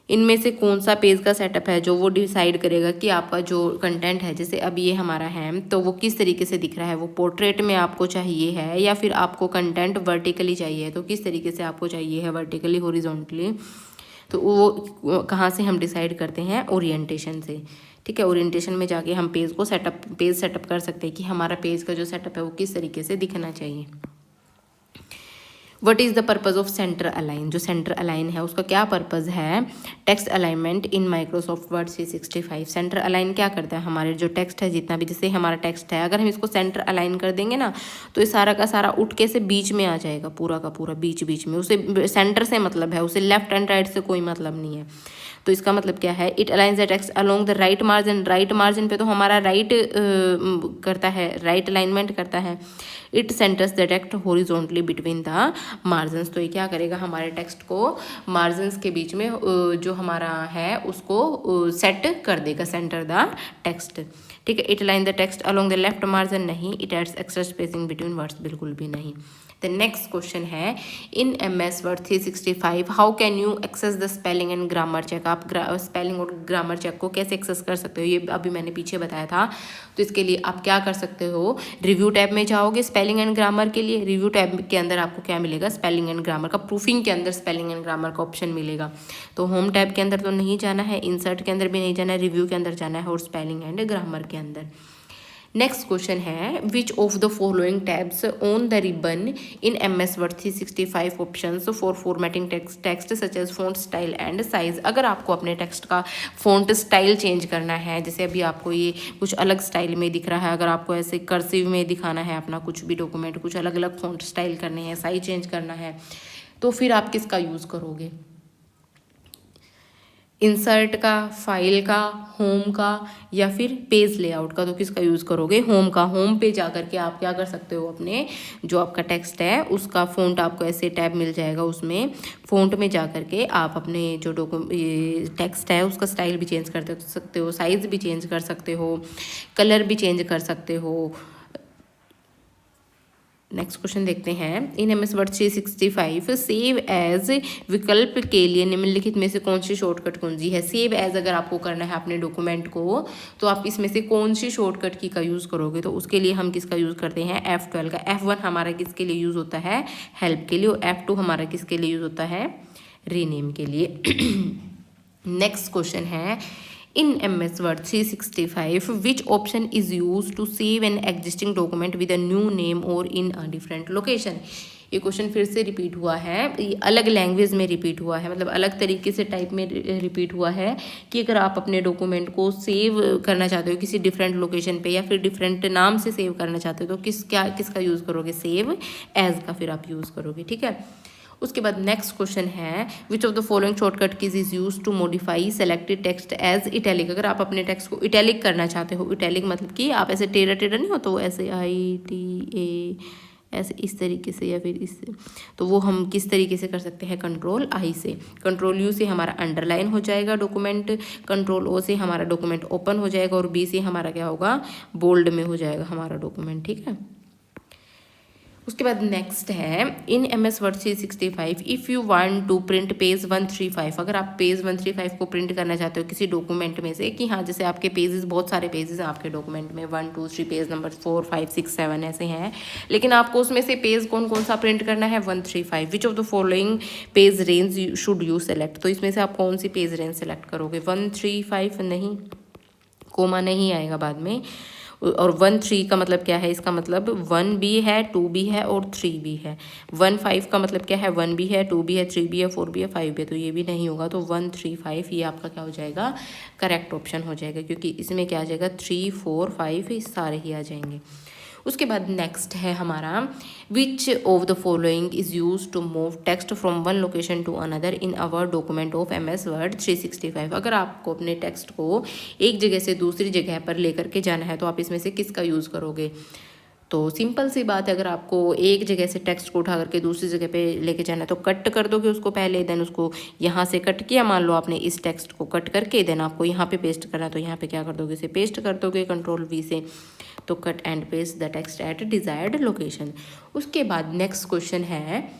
इनमें से कौन सा पेज का सेटअप है जो वो डिसाइड करेगा कि आपका जो कंटेंट है, जैसे अब ये हमारा है तो वो किस तरीके से दिख रहा है? वो पोर्ट्रेट में आपको चाहिए है या फिर आपको कंटेंट वर्टिकली चाहिए है? तो किस तरीके से आपको चाहिए है? Vertically, horizontally. तो वो कहाँ से हम डिसाइड करते हैं? ओरिएंटेशन से। ठीक है, ओरिएंटेशन में जाके हम पेज सेटअप कर सकते हैं कि हमारा पेज का जो सेटअप है वो किस तरीके से दिखना चाहिए। What is the purpose of centre align. जो सेंटर अलाइन है उसका क्या पर्पज़ है? टेक्स्ट अलाइनमेंट इन माइक्रोसॉफ्ट वर्ड 365। सेंटर अलाइन क्या करता है? हमारे जो टेक्स्ट है, जितना भी, जैसे हमारा टेक्स्ट है, अगर हम इसको सेंटर अलाइन कर देंगे ना तो ये सारा का सारा उठ के से बीच में आ जाएगा, पूरा का पूरा बीच में। उसे सेंटर से मतलब है, उसे लेफ्ट एंड राइट से कोई मतलब नहीं है। तो इसका मतलब क्या है? It aligns the text along the right margin. Right margin पे तो हमारा राइट करता है, राइट अलाइनमेंट करता है। It centres the text horizontally between the margins. तो ये क्या करेगा? हमारे टेक्स्ट को मार्जिन्स के बीच में जो हमारा है उसको सेट कर देगा, सेंटर द टेक्स्ट। ठीक है, it align the text along the left margin, नहीं। It adds extra spacing between words, बिल्कुल भी नहीं। द नेक्स्ट क्वेश्चन है, in MS word 365 how can you access the spelling and grammar check. आप spelling और grammar check को कैसे access कर सकते हो? ये अभी मैंने पीछे बताया था। तो इसके लिए आप क्या कर सकते हो? रिव्यू टैब में जाओगे स्पेलिंग एंड ग्रामर के लिए। रिव्यू टैब के अंदर आपको क्या मिलेगा? स्पेलिंग एंड ग्रामर का, प्रूफिंग के अंदर स्पेलिंग एंड ग्रामर का ऑप्शन मिलेगा। तो होम टैब के अंदर तो नहीं जाना है, इंसर्ट के अंदर भी नहीं जाना है, रिव्यू के अंदर जाना है और स्पेलिंग एंड ग्रामर के अंदर। नेक्स्ट क्वेश्चन है, which of the following tabs on the ribbon in MS word 365 options for formatting text such as font style and size. अगर आपको अपने टेक्स्ट का फॉन्ट स्टाइल चेंज करना है, जैसे अभी आपको ये कुछ अलग स्टाइल में दिख रहा है, अगर आपको ऐसे कर्सिव में दिखाना है अपना कुछ भी डॉक्यूमेंट, कुछ अलग अलग फॉन्ट स्टाइल करने हैं, साइज चेंज करना है, तो फिर आप किसका यूज़ करोगे? इंसर्ट का, फाइल का, होम का या फिर पेज लेआउट का? तो किसका यूज़ करोगे? होम का। होम पे जा करके आप क्या कर सकते हो? अपने जो आपका टेक्स्ट है उसका फ़ॉन्ट आपको ऐसे टैब मिल जाएगा, उसमें फ़ॉन्ट में जा करके आप अपने जो टेक्स्ट है उसका स्टाइल भी चेंज कर सकते हो, साइज़ भी चेंज कर सकते हो, कलर भी चेंज कर सकते हो। नेक्स्ट क्वेश्चन देखते हैं, इन MS वर्ड 365 सेव एज विकल्प के लिए निम्नलिखित में से कौन सी शॉर्टकट कुंजी है? सेव एज अगर आपको करना है अपने डॉक्यूमेंट को तो आप इसमें से कौन सी शॉर्टकट की का यूज़ करोगे? तो उसके लिए हम किसका यूज़ करते हैं? F12 का। F1 हमारा किसके लिए यूज़ होता है? हेल्प के लिए। और F2 हमारा किसके लिए यूज़ होता है? रीनेम के लिए। नेक्स्ट क्वेश्चन है, in MS Word 365 which option is used to save an existing document with a new name or in a different location। ये क्वेश्चन फिर से रिपीट हुआ है, ये अलग लैंग्वेज में रिपीट हुआ है, मतलब अलग तरीके से टाइप में रिपीट हुआ है कि अगर आप अपने डॉक्यूमेंट को सेव करना चाहते हो किसी डिफरेंट लोकेशन पे या फिर डिफरेंट नाम से सेव करना चाहते हो तो किसका यूज़ करोगे? सेव एज का फिर आप यूज़ करोगे। ठीक है, उसके बाद नेक्स्ट क्वेश्चन है, which of the following shortcut keys is use to modify selected text as italic. अगर आप अपने टेक्स्ट को इटैलिक करना चाहते हो, इटैलिक मतलब कि आप ऐसे टेढ़ा टेढ़ा नहीं हो तो ऐसे ITA ऐसे इस तरीके से या फिर इससे, तो वो हम किस तरीके से कर सकते हैं, कंट्रोल आई से। कंट्रोल यू से हमारा अंडरलाइन हो जाएगा डॉक्यूमेंट, कंट्रोल ओ से हमारा डॉक्यूमेंट ओपन हो जाएगा, और बी से हमारा क्या होगा, बोल्ड में हो जाएगा हमारा डॉक्यूमेंट, ठीक है। उसके बाद नेक्स्ट है in M S Word 365 if you want to print page 135, अगर आप पेज 135 को प्रिंट करना चाहते हो किसी डॉक्यूमेंट में से, कि हाँ जैसे आपके पेजेस, बहुत सारे पेजेस हैं आपके डॉक्यूमेंट में, 1 2 3 पेज नंबर 4 5 6 7 ऐसे हैं, लेकिन आपको उसमें से पेज कौन कौन सा प्रिंट करना है, 135। विच of the following page range should you select, तो इसमें से आप कौन सी पेज रेंज सेलेक्ट करोगे, 135 नहीं, कोमा नहीं आएगा बाद में, और 1 3 का मतलब क्या है, इसका मतलब 1 भी है 2 भी है और 3 भी है। 1 5 का मतलब क्या है, 1 भी है 2 भी है 3 भी है 4 भी है 5 भी है, तो ये भी नहीं होगा, तो 1 3 5 ये आपका क्या हो जाएगा, करेक्ट ऑप्शन हो जाएगा, क्योंकि इसमें क्या आ जाएगा 3 4 5 सारे ही आ जाएंगे। उसके बाद नेक्स्ट है हमारा which of the following is use to move text from one location to another in our document of M S Word 365, अगर आपको अपने टेक्स्ट को एक जगह से दूसरी जगह पर लेकर के जाना है तो आप इसमें से किसका यूज़ करोगे। तो सिंपल सी बात है, अगर आपको एक जगह से टेक्स्ट को उठा करके दूसरी जगह पे लेके जाना है तो कट कर दोगे उसको पहले, देन उसको यहाँ से कट किया, मान लो आपने इस टेक्स्ट को कट करके, देन आपको यहाँ पे पेस्ट करना है तो यहाँ पे क्या कर दोगे, इसे पेस्ट कर दोगे कंट्रोल वी से, तो cut and paste the text at desired location. उसके बाद नेक्स्ट क्वेश्चन है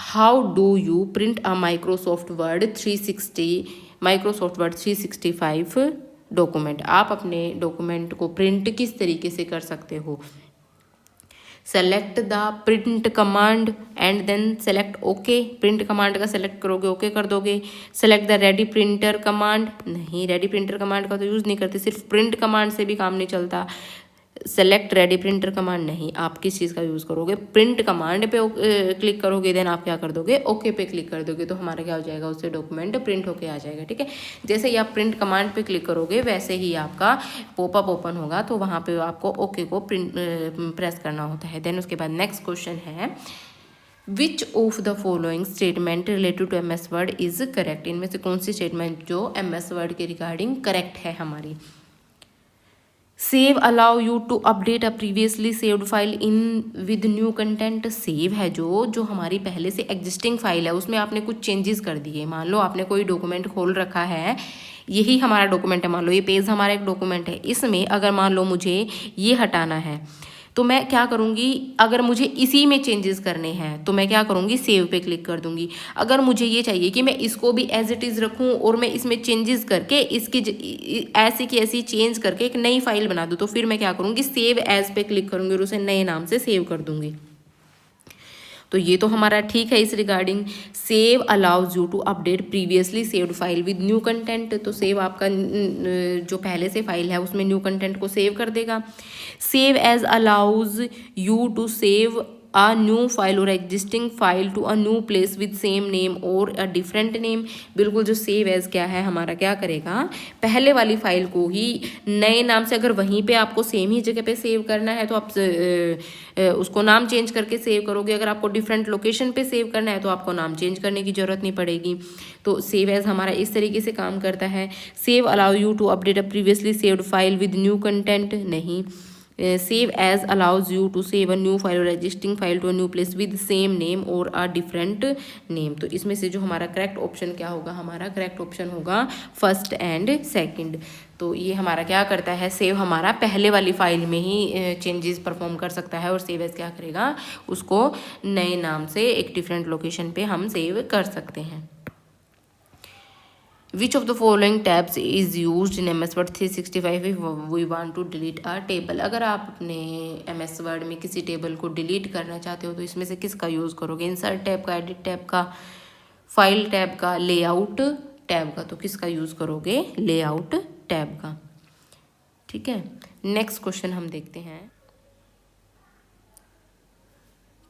how do you print a Microsoft Word 365 document, आप अपने डॉक्यूमेंट को प्रिंट किस तरीके से कर सकते हो। Select the print command and then select okay, print command का सेलेक्ट करोगे, ओके कर दोगे। Select the ready printer command, नहीं रेडी प्रिंटर कमांड का तो यूज़ नहीं करते, सिर्फ प्रिंट कमांड से भी काम नहीं चलता। सेलेक्ट रेडी प्रिंटर कमांड नहीं, आप किस चीज़ का यूज़ करोगे, प्रिंट कमांड पे क्लिक करोगे, देन आप क्या कर दोगे, ओके पे क्लिक कर दोगे, तो हमारा क्या हो जाएगा, उससे डॉक्यूमेंट प्रिंट होके आ जाएगा, ठीक है। जैसे ही आप प्रिंट कमांड पे क्लिक करोगे वैसे ही आपका पॉपअप ओपन होगा, तो वहाँ पे आपको ओके को प्रेस करना होता है। देन उसके बाद नेक्स्ट क्वेश्चन है which of the following statement related to M S Word is correct, इनमें से कौन सी स्टेटमेंट जो एम एस वर्ड के रिगार्डिंग करेक्ट है हमारी। Save allow you to update a previously saved file in with new content, save है जो हमारी पहले से एग्जिस्टिंग फाइल है उसमें आपने कुछ चेंजेस कर दिए, मान लो आपने कोई डॉक्यूमेंट खोल रखा है, यही हमारा डॉक्यूमेंट है, मान लो ये पेज हमारा एक डॉक्यूमेंट है, इसमें अगर मान लो मुझे ये हटाना है तो मैं क्या करूँगी, अगर मुझे इसी में चेंजेस करने हैं तो मैं क्या करूँगी, सेव पे क्लिक कर दूँगी। अगर मुझे ये चाहिए कि मैं इसको भी एज इट इज़ रखूँ और मैं इसमें चेंजेस करके इसकी ऐसी की ऐसी चेंज करके एक नई फाइल बना दूँ, तो फिर मैं क्या करूँगी, सेव एज पे क्लिक करूँगी और उसे नए नाम से सेव कर दूँगी। तो ये तो हमारा ठीक है इस regarding. Save allows you to update previously saved file with new content, तो सेव आपका जो पहले से फाइल है उसमें न्यू कंटेंट को सेव कर देगा। Save as allows you to save a new file or existing file to a new place with same name or a different name, बिल्कुल जो सेव एज क्या है हमारा क्या करेगा, पहले वाली फाइल को ही नए नाम से, अगर वहीं पे आपको सेम ही जगह पे सेव करना है तो आप उसको नाम चेंज करके सेव करोगे, अगर आपको डिफरेंट लोकेशन पे सेव करना है तो आपको नाम चेंज करने की ज़रूरत नहीं पड़ेगी। तो सेव एज हमारा इस तरीके से काम करता है। Save allow you to update a previously saved file with new content, नहीं। Save as allows you to save a new file or existing file to a new place with same name or a different name, तो इसमें से जो हमारा correct option क्या होगा, हमारा correct option होगा फर्स्ट एंड सेकंड। तो ये हमारा क्या करता है, सेव हमारा पहले वाली फाइल में ही चेंजेस परफॉर्म कर सकता है, और सेव एज क्या करेगा, उसको नए नाम से एक डिफरेंट लोकेशन पे हम सेव कर सकते हैं। Which of the following tabs is used in MS Word 365 if we want to delete a table, अगर आप अपने MS Word में किसी टेबल को डिलीट करना चाहते हो तो इसमें से किसका यूज़ करोगे, इंसर्ट टैब का, एडिट टैब का, फाइल टैब का, लेआउट टैब का, तो किसका यूज़ करोगे, लेआउट टैब का, ठीक है। नेक्स्ट क्वेश्चन हम देखते हैं।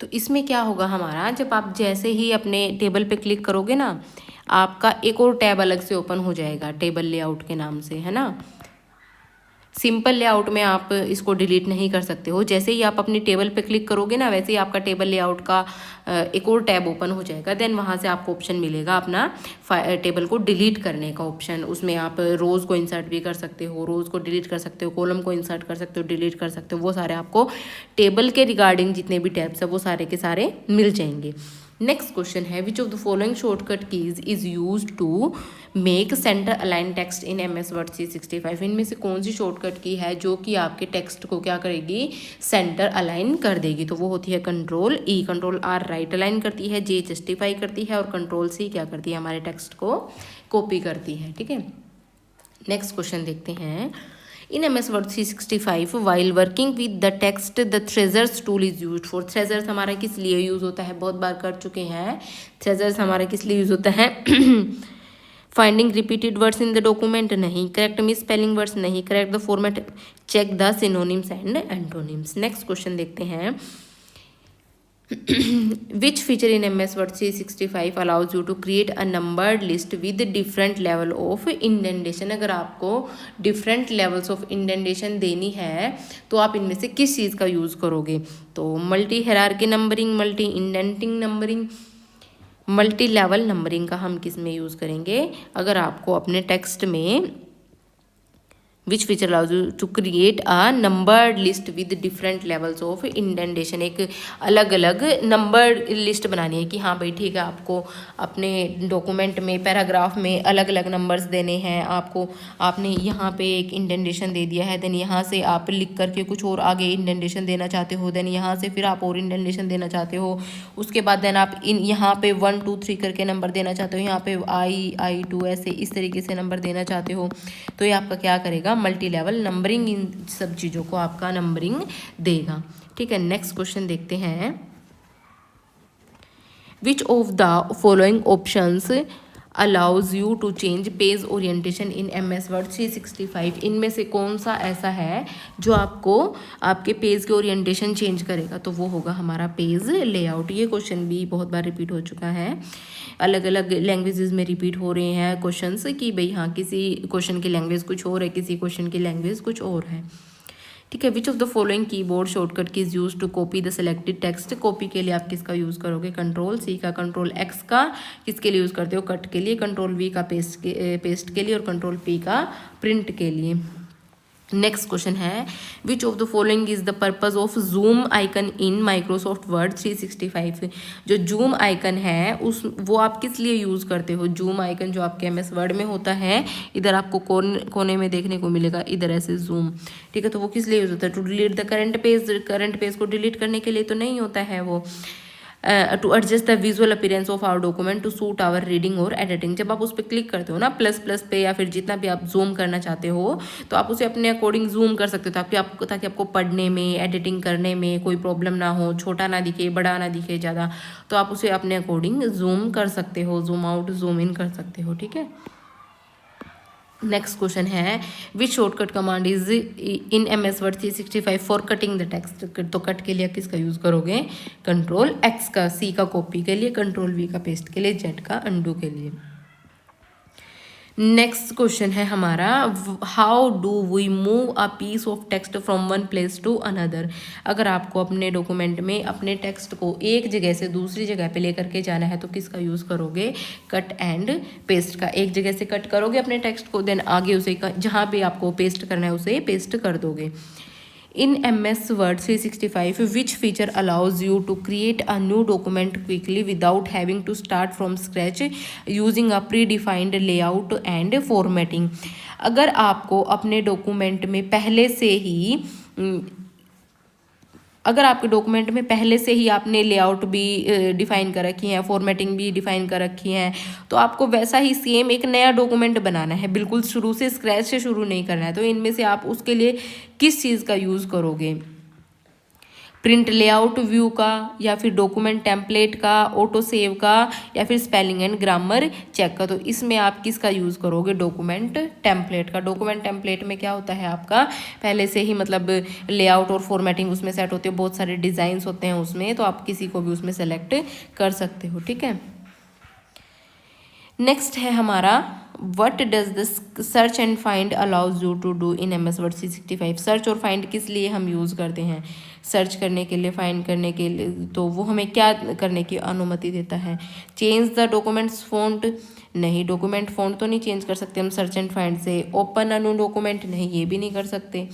तो इसमें क्या होगा हमारा, जब आप जैसे ही अपने टेबल पे क्लिक करोगे ना, आपका एक और टैब अलग से ओपन हो जाएगा टेबल लेआउट के नाम से, है ना। सिंपल लेआउट में आप इसको डिलीट नहीं कर सकते हो। जैसे ही आप अपनी टेबल पे क्लिक करोगे ना, वैसे ही आपका टेबल लेआउट का एक और टैब ओपन हो जाएगा। देन वहाँ से आपको ऑप्शन मिलेगा अपना टेबल को डिलीट करने का ऑप्शन। उसमें आप रोज़ को इंसर्ट भी कर सकते हो, रोज़ को डिलीट कर सकते हो, कॉलम को इंसर्ट कर सकते हो, डिलीट कर सकते हो। वो सारे आपको टेबल के रिगार्डिंग जितने भी टैब्स है वो सारे के सारे मिल जाएंगे। नेक्स्ट क्वेश्चन है, which of the following shortcut keys is use to make center align text in MS Word C65। इनमें से कौन सी शॉर्टकट की है जो कि आपके टेक्स्ट को क्या करेगी, सेंटर अलाइन कर देगी। तो वो होती है Ctrl+E। Ctrl+R राइट अलाइन करती है, J जस्टिफाई करती है, और Ctrl+C क्या करती है, हमारे टेक्स्ट को कॉपी करती है। ठीक है, नेक्स्ट क्वेश्चन देखते हैं। In MS Word C65 while working with the text the treasures tool is used for। treasures हमारा किस लिए यूज़ होता है, बहुत बार कर चुके हैं। treasures हमारा किस लिए यूज़ होता है finding repeated words in the document नहीं, करेक्ट मिस स्पेलिंग वर्ड्स नहीं, correct the format, check the synonyms and antonyms. Next question देखते हैं। Which feature in MS Word C65 allows you to create a numbered list with different level of indentation। अगर आपको different levels of indentation देनी है तो आप इनमें से किस चीज़ का यूज़ करोगे। तो multi hierarchy numbering, multi indenting numbering, multi level numbering का हम किस में यूज़ करेंगे। अगर आपको अपने टेक्स्ट में which feature allows you to create a numbered list with different levels of indentation, एक अलग अलग नंबर्ड लिस्ट बनानी है कि हाँ भाई ठीक है, आपको अपने डॉक्यूमेंट में पैराग्राफ में अलग अलग नंबर्स देने हैं। आपको आपने यहाँ पे एक इंडेंटेशन दे दिया है, देन यहाँ से आप लिख करके कुछ और आगे इंडेंटेशन देना चाहते हो, देन यहाँ से फिर आप और इंडेंटेशन देना चाहते हो। उसके बाद देन आप यहाँ पे 1 2 3 करके नंबर देना चाहते हो, यहाँ पे I2 ऐसे इस तरीके से नंबर देना चाहते हो। तो ये आपका क्या करेगा, मल्टी लेवल नंबरिंग, इन सब चीज़ों को आपका नंबरिंग देगा। ठीक है, नेक्स्ट क्वेश्चन देखते हैं। Which of the following options allows you to change page orientation in MS Word C65। इनमें से कौन सा ऐसा है जो आपको आपके पेज के ओरिएंटेशन चेंज करेगा। तो वो होगा हमारा पेज लेआउट। ये क्वेश्चन भी बहुत बार रिपीट हो चुका है, अलग अलग लैंग्वेजेस में रिपीट हो रहे हैं क्वेश्चंस कि भाई हाँ किसी क्वेश्चन की लैंग्वेज कुछ और है, किसी क्वेश्चन की लैंग्वेज कुछ और है। ठीक है, which of the following keyboard shortcut key is use to copy the selected text. Copy के लिए आप किसका यूज़ करोगे, Ctrl+C का, Ctrl+X का किसके लिए यूज़ करते हो, कट के लिए, Ctrl+V का पेस्ट के लिए, और Ctrl+P का प्रिंट के लिए। नेक्स्ट क्वेश्चन है, which of the following is the purpose of zoom icon in Microsoft Word 365। जो जूम आइकन है उस वो आप किस लिए यूज़ करते हो। जूम आइकन जो आपके MS वर्ड में होता है, इधर आपको कोने में देखने को मिलेगा, इधर ऐसे जूम। ठीक है, तो वो किस लिए यूज़ होता है, to delete the current page को डिलीट करने के लिए तो नहीं होता है वो। To adjust the visual appearance of our document to suit our reading और एडिटिंग। जब आप उस पर क्लिक करते हो ना, प्लस पे या फिर जितना भी आप जूम करना चाहते हो, तो आप उसे अपने अकॉर्डिंग जूम कर सकते हो ताकि आपको पढ़ने में, एडिटिंग करने में कोई प्रॉब्लम ना हो, छोटा ना दिखे, बड़ा ना दिखे ज़्यादा। तो आप उसे अपने अकॉर्डिंग जूम कर सकते हो, जूम आउट जूम इन कर सकते हो। ठीक है, नेक्स्ट क्वेश्चन है, which shortcut command is in MS Word 365 for cutting the text. तो कट के लिए किसका यूज़ करोगे, Ctrl+X का, C का कॉपी के लिए, Ctrl+V का पेस्ट के लिए, Z का अंडू के लिए। नेक्स्ट क्वेश्चन है हमारा, how do we move a piece of text from one place to another. अगर आपको अपने डॉक्यूमेंट में अपने टेक्स्ट को एक जगह से दूसरी जगह पे लेकर के जाना है तो किसका यूज़ करोगे, कट एंड पेस्ट का। एक जगह से कट करोगे अपने टेक्स्ट को, देन आगे उसे जहाँ पे आपको पेस्ट करना है उसे पेस्ट कर दोगे। In MS Word 365, which feature allows you to create a new document quickly without having to start from scratch using a predefined layout and formatting। अगर आपको अपने डॉक्यूमेंट में पहले से ही अगर आपके डॉक्यूमेंट में पहले से ही आपने लेआउट भी डिफ़ाइन कर रखी है, फॉर्मेटिंग भी डिफ़ाइन कर रखी है, तो आपको वैसा ही सेम एक नया डॉक्यूमेंट बनाना है, बिल्कुल शुरू से स्क्रैच से शुरू नहीं करना है। तो इनमें से आप उसके लिए किस चीज़ का यूज़ करोगे, प्रिंट लेआउट व्यू का, या फिर डॉक्यूमेंट टेम्पलेट का, ऑटो सेव का, या फिर स्पेलिंग एंड ग्रामर चेक का। तो इसमें आप किसका यूज़ करोगे, डॉक्यूमेंट टेम्पलेट का। डॉक्यूमेंट टेम्पलेट में क्या होता है, आपका पहले से ही मतलब लेआउट और फॉर्मेटिंग उसमें सेट होती है, बहुत सारे डिज़ाइंस होते हैं उसमें, तो आप किसी को भी उसमें सेलेक्ट कर सकते हो। ठीक है, नेक्स्ट है हमारा what does the search and find allows you to do in MS Word 365। Search और फाइंड किस लिए हम यूज़ करते हैं? सर्च करने के लिए, फाइंड करने के लिए। तो वो हमें क्या करने की अनुमति देता है? चेंज द डॉक्यूमेंट्स फ़ॉन्ट, नहीं, डॉक्यूमेंट फ़ॉन्ट तो नहीं चेंज कर सकते हम सर्च एंड फाइंड से। ओपन अ न्यू डॉक्यूमेंट, नहीं, ये भी नहीं कर सकते।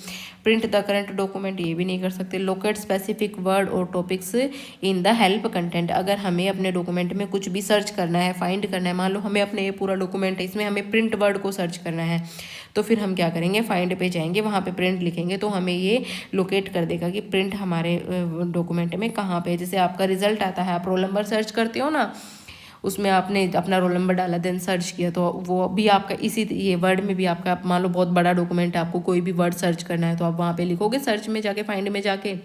प्रिंट द करंट डॉक्यूमेंट, ये भी नहीं कर सकते। लोकेट स्पेसिफिक वर्ड और topics in the help content, अगर हमें अपने डॉक्यूमेंट में कुछ भी सर्च करना है, फाइंड करना है, मान लो हमें अपने ये पूरा डॉक्यूमेंट है, इसमें हमें प्रिंट वर्ड को सर्च करना है, तो फिर हम क्या करेंगे? फाइंड पे जाएंगे, वहाँ पे प्रिंट लिखेंगे तो हमें ये लोकेट कर देगा कि प्रिंट हमारे डॉक्यूमेंट में कहाँ पे है। जैसे आपका रिजल्ट आता है, आप रोल नंबर सर्च करते हो ना, उसमें आपने अपना रोल नंबर डाला, देन सर्च किया, तो वो भी आपका इसी ये वर्ड में भी आपका, मान लो बहुत बड़ा डॉक्यूमेंट है, आपको कोई भी वर्ड सर्च करना है तो आप वहाँ पे लिखोगे, सर्च में जाके, फाइंड में जाके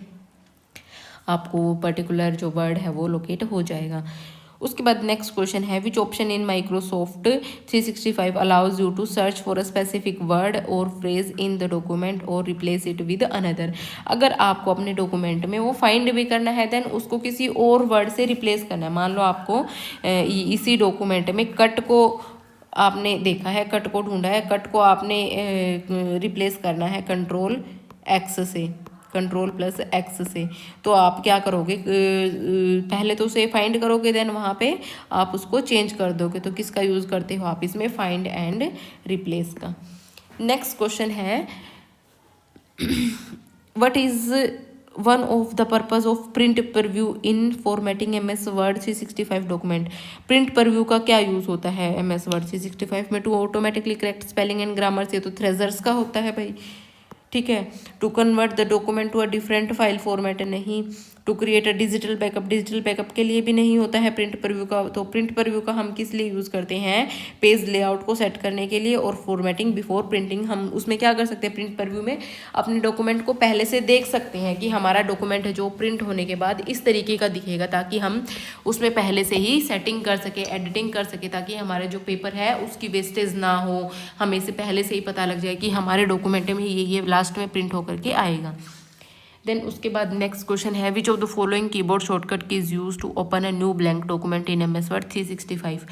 आपको पर्टिकुलर जो वर्ड है वो लोकेट हो जाएगा। उसके बाद नेक्स्ट क्वेश्चन है, which option in Microsoft 365 allows you to search for a specific word और फ्रेज इन द डॉक्यूमेंट और रिप्लेस इट विद अनदर। अगर आपको अपने डॉक्यूमेंट में वो फाइंड भी करना है, देन उसको किसी और वर्ड से रिप्लेस करना है। मान लो आपको इसी डॉक्यूमेंट में कट को आपने देखा है, कट को ढूंढा है, कट को आपने रिप्लेस करना है Ctrl+X से, Ctrl+X से, तो आप क्या करोगे? पहले तो उसे फाइंड करोगे, देन वहाँ पे आप उसको चेंज कर दोगे। तो किसका यूज़ करते हो आप इसमें? फाइंड एंड रिप्लेस का। नेक्स्ट क्वेश्चन है, what is one of the purpose of print preview in formatting MS Word 365 document. Print preview का क्या यूज़ होता है MS Word 365 में? To automatically correct spelling and grammar से, तो थ्रेजर्स का होता है भाई, ठीक है। To convert the document to a different file format, नहीं। To create a digital backup, digital backup के लिए भी नहीं होता है प्रिंट प्रीव्यू का। तो प्रिंट प्रीव्यू का हम किस लिए यूज़ करते हैं? पेज लेआउट को सेट करने के लिए और फॉर्मेटिंग बिफोर प्रिंटिंग। हम उसमें क्या कर सकते हैं? प्रिंट प्रीव्यू में अपने डॉक्यूमेंट को पहले से देख सकते हैं कि हमारा डॉक्यूमेंट है जो प्रिंट होने के बाद इस तरीके का दिखेगा, ताकि हम उसमें पहले से ही सेटिंग कर सके, एडिटिंग कर सके, ताकि हमारे जो पेपर है उसकी वेस्टेज ना हो। हमें इसे पहले से ही पता लग जाए कि हमारे डॉक्यूमेंट में ये लास्ट में प्रिंट होकर के आएगा। देन उसके बाद नेक्स्ट क्वेश्चन है, which of the following keyboard shortcut key is use to open a new blank document in MS Word 365।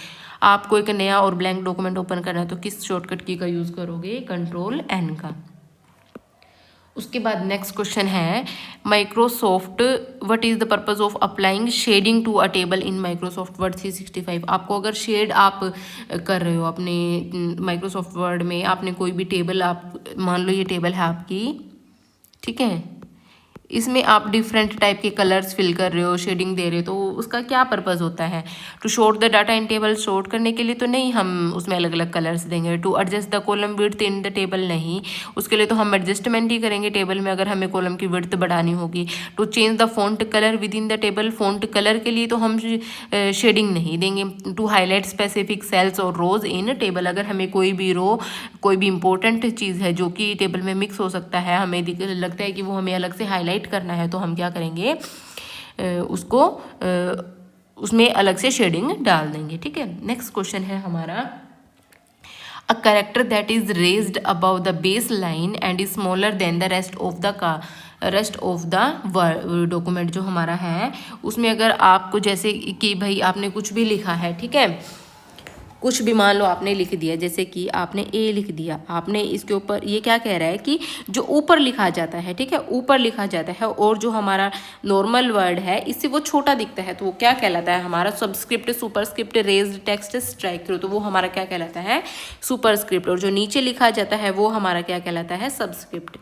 आपको एक नया और ब्लैंक डॉक्यूमेंट ओपन करना है तो किस शॉर्टकट की का यूज़ करोगे? Ctrl+N का। उसके बाद नेक्स्ट क्वेश्चन है, Microsoft what is the purpose of applying shading to a table in Microsoft Word 365। आपको अगर शेड आप कर रहे हो अपने माइक्रोसॉफ्ट वर्ड में, आपने कोई भी टेबल, आप मान लो ये टेबल है आपकी, ठीक है, इसमें आप डिफरेंट टाइप के कलर्स फिल कर रहे हो, शेडिंग दे रहे हो, तो उसका क्या पर्पज़ होता है? To sort the data in table, sort करने के लिए तो नहीं हम उसमें अलग अलग कलर्स देंगे। To adjust the column width in the table, नहीं, उसके लिए तो हम एडजस्टमेंट ही करेंगे टेबल में अगर हमें कॉलम की विड्थ बढ़ानी होगी। To change the font colour within the table, font colour के लिए तो हम शेडिंग नहीं देंगे। टू हाईलाइट स्पेसिफिक सेल्स और रोज इन टेबल, अगर हमें कोई भी रो, कोई भी इंपॉर्टेंट चीज़ है जो कि टेबल में मिक्स हो सकता है, हमें लगता है कि वो हमें अलग से हाईलाइट करना है, तो हम क्या करेंगे? उसको उसमें अलग से शेडिंग डाल देंगे, ठीक है। नेक्स्ट क्वेश्चन है हमारा, a character that is raised above the base line and is smaller than the rest of the document जो हमारा है, उसमें अगर आपको जैसे कि भाई आपने कुछ भी लिखा है, ठीक है, कुछ भी मान लो आपने लिख दिया, जैसे कि आपने ए लिख दिया, आपने इसके ऊपर ये क्या कह रहा है कि जो ऊपर लिखा जाता है, ठीक है, ऊपर लिखा जाता है, और जो हमारा नॉर्मल वर्ड है इससे वो छोटा दिखता है, तो वो क्या कहलाता है? हमारा subscript, superscript, raised text, strike through, तो वो हमारा क्या कहलाता है? सुपरस्क्रिप्ट। और जो नीचे लिखा जाता है वो हमारा क्या कहलाता है? सबस्क्रिप्ट।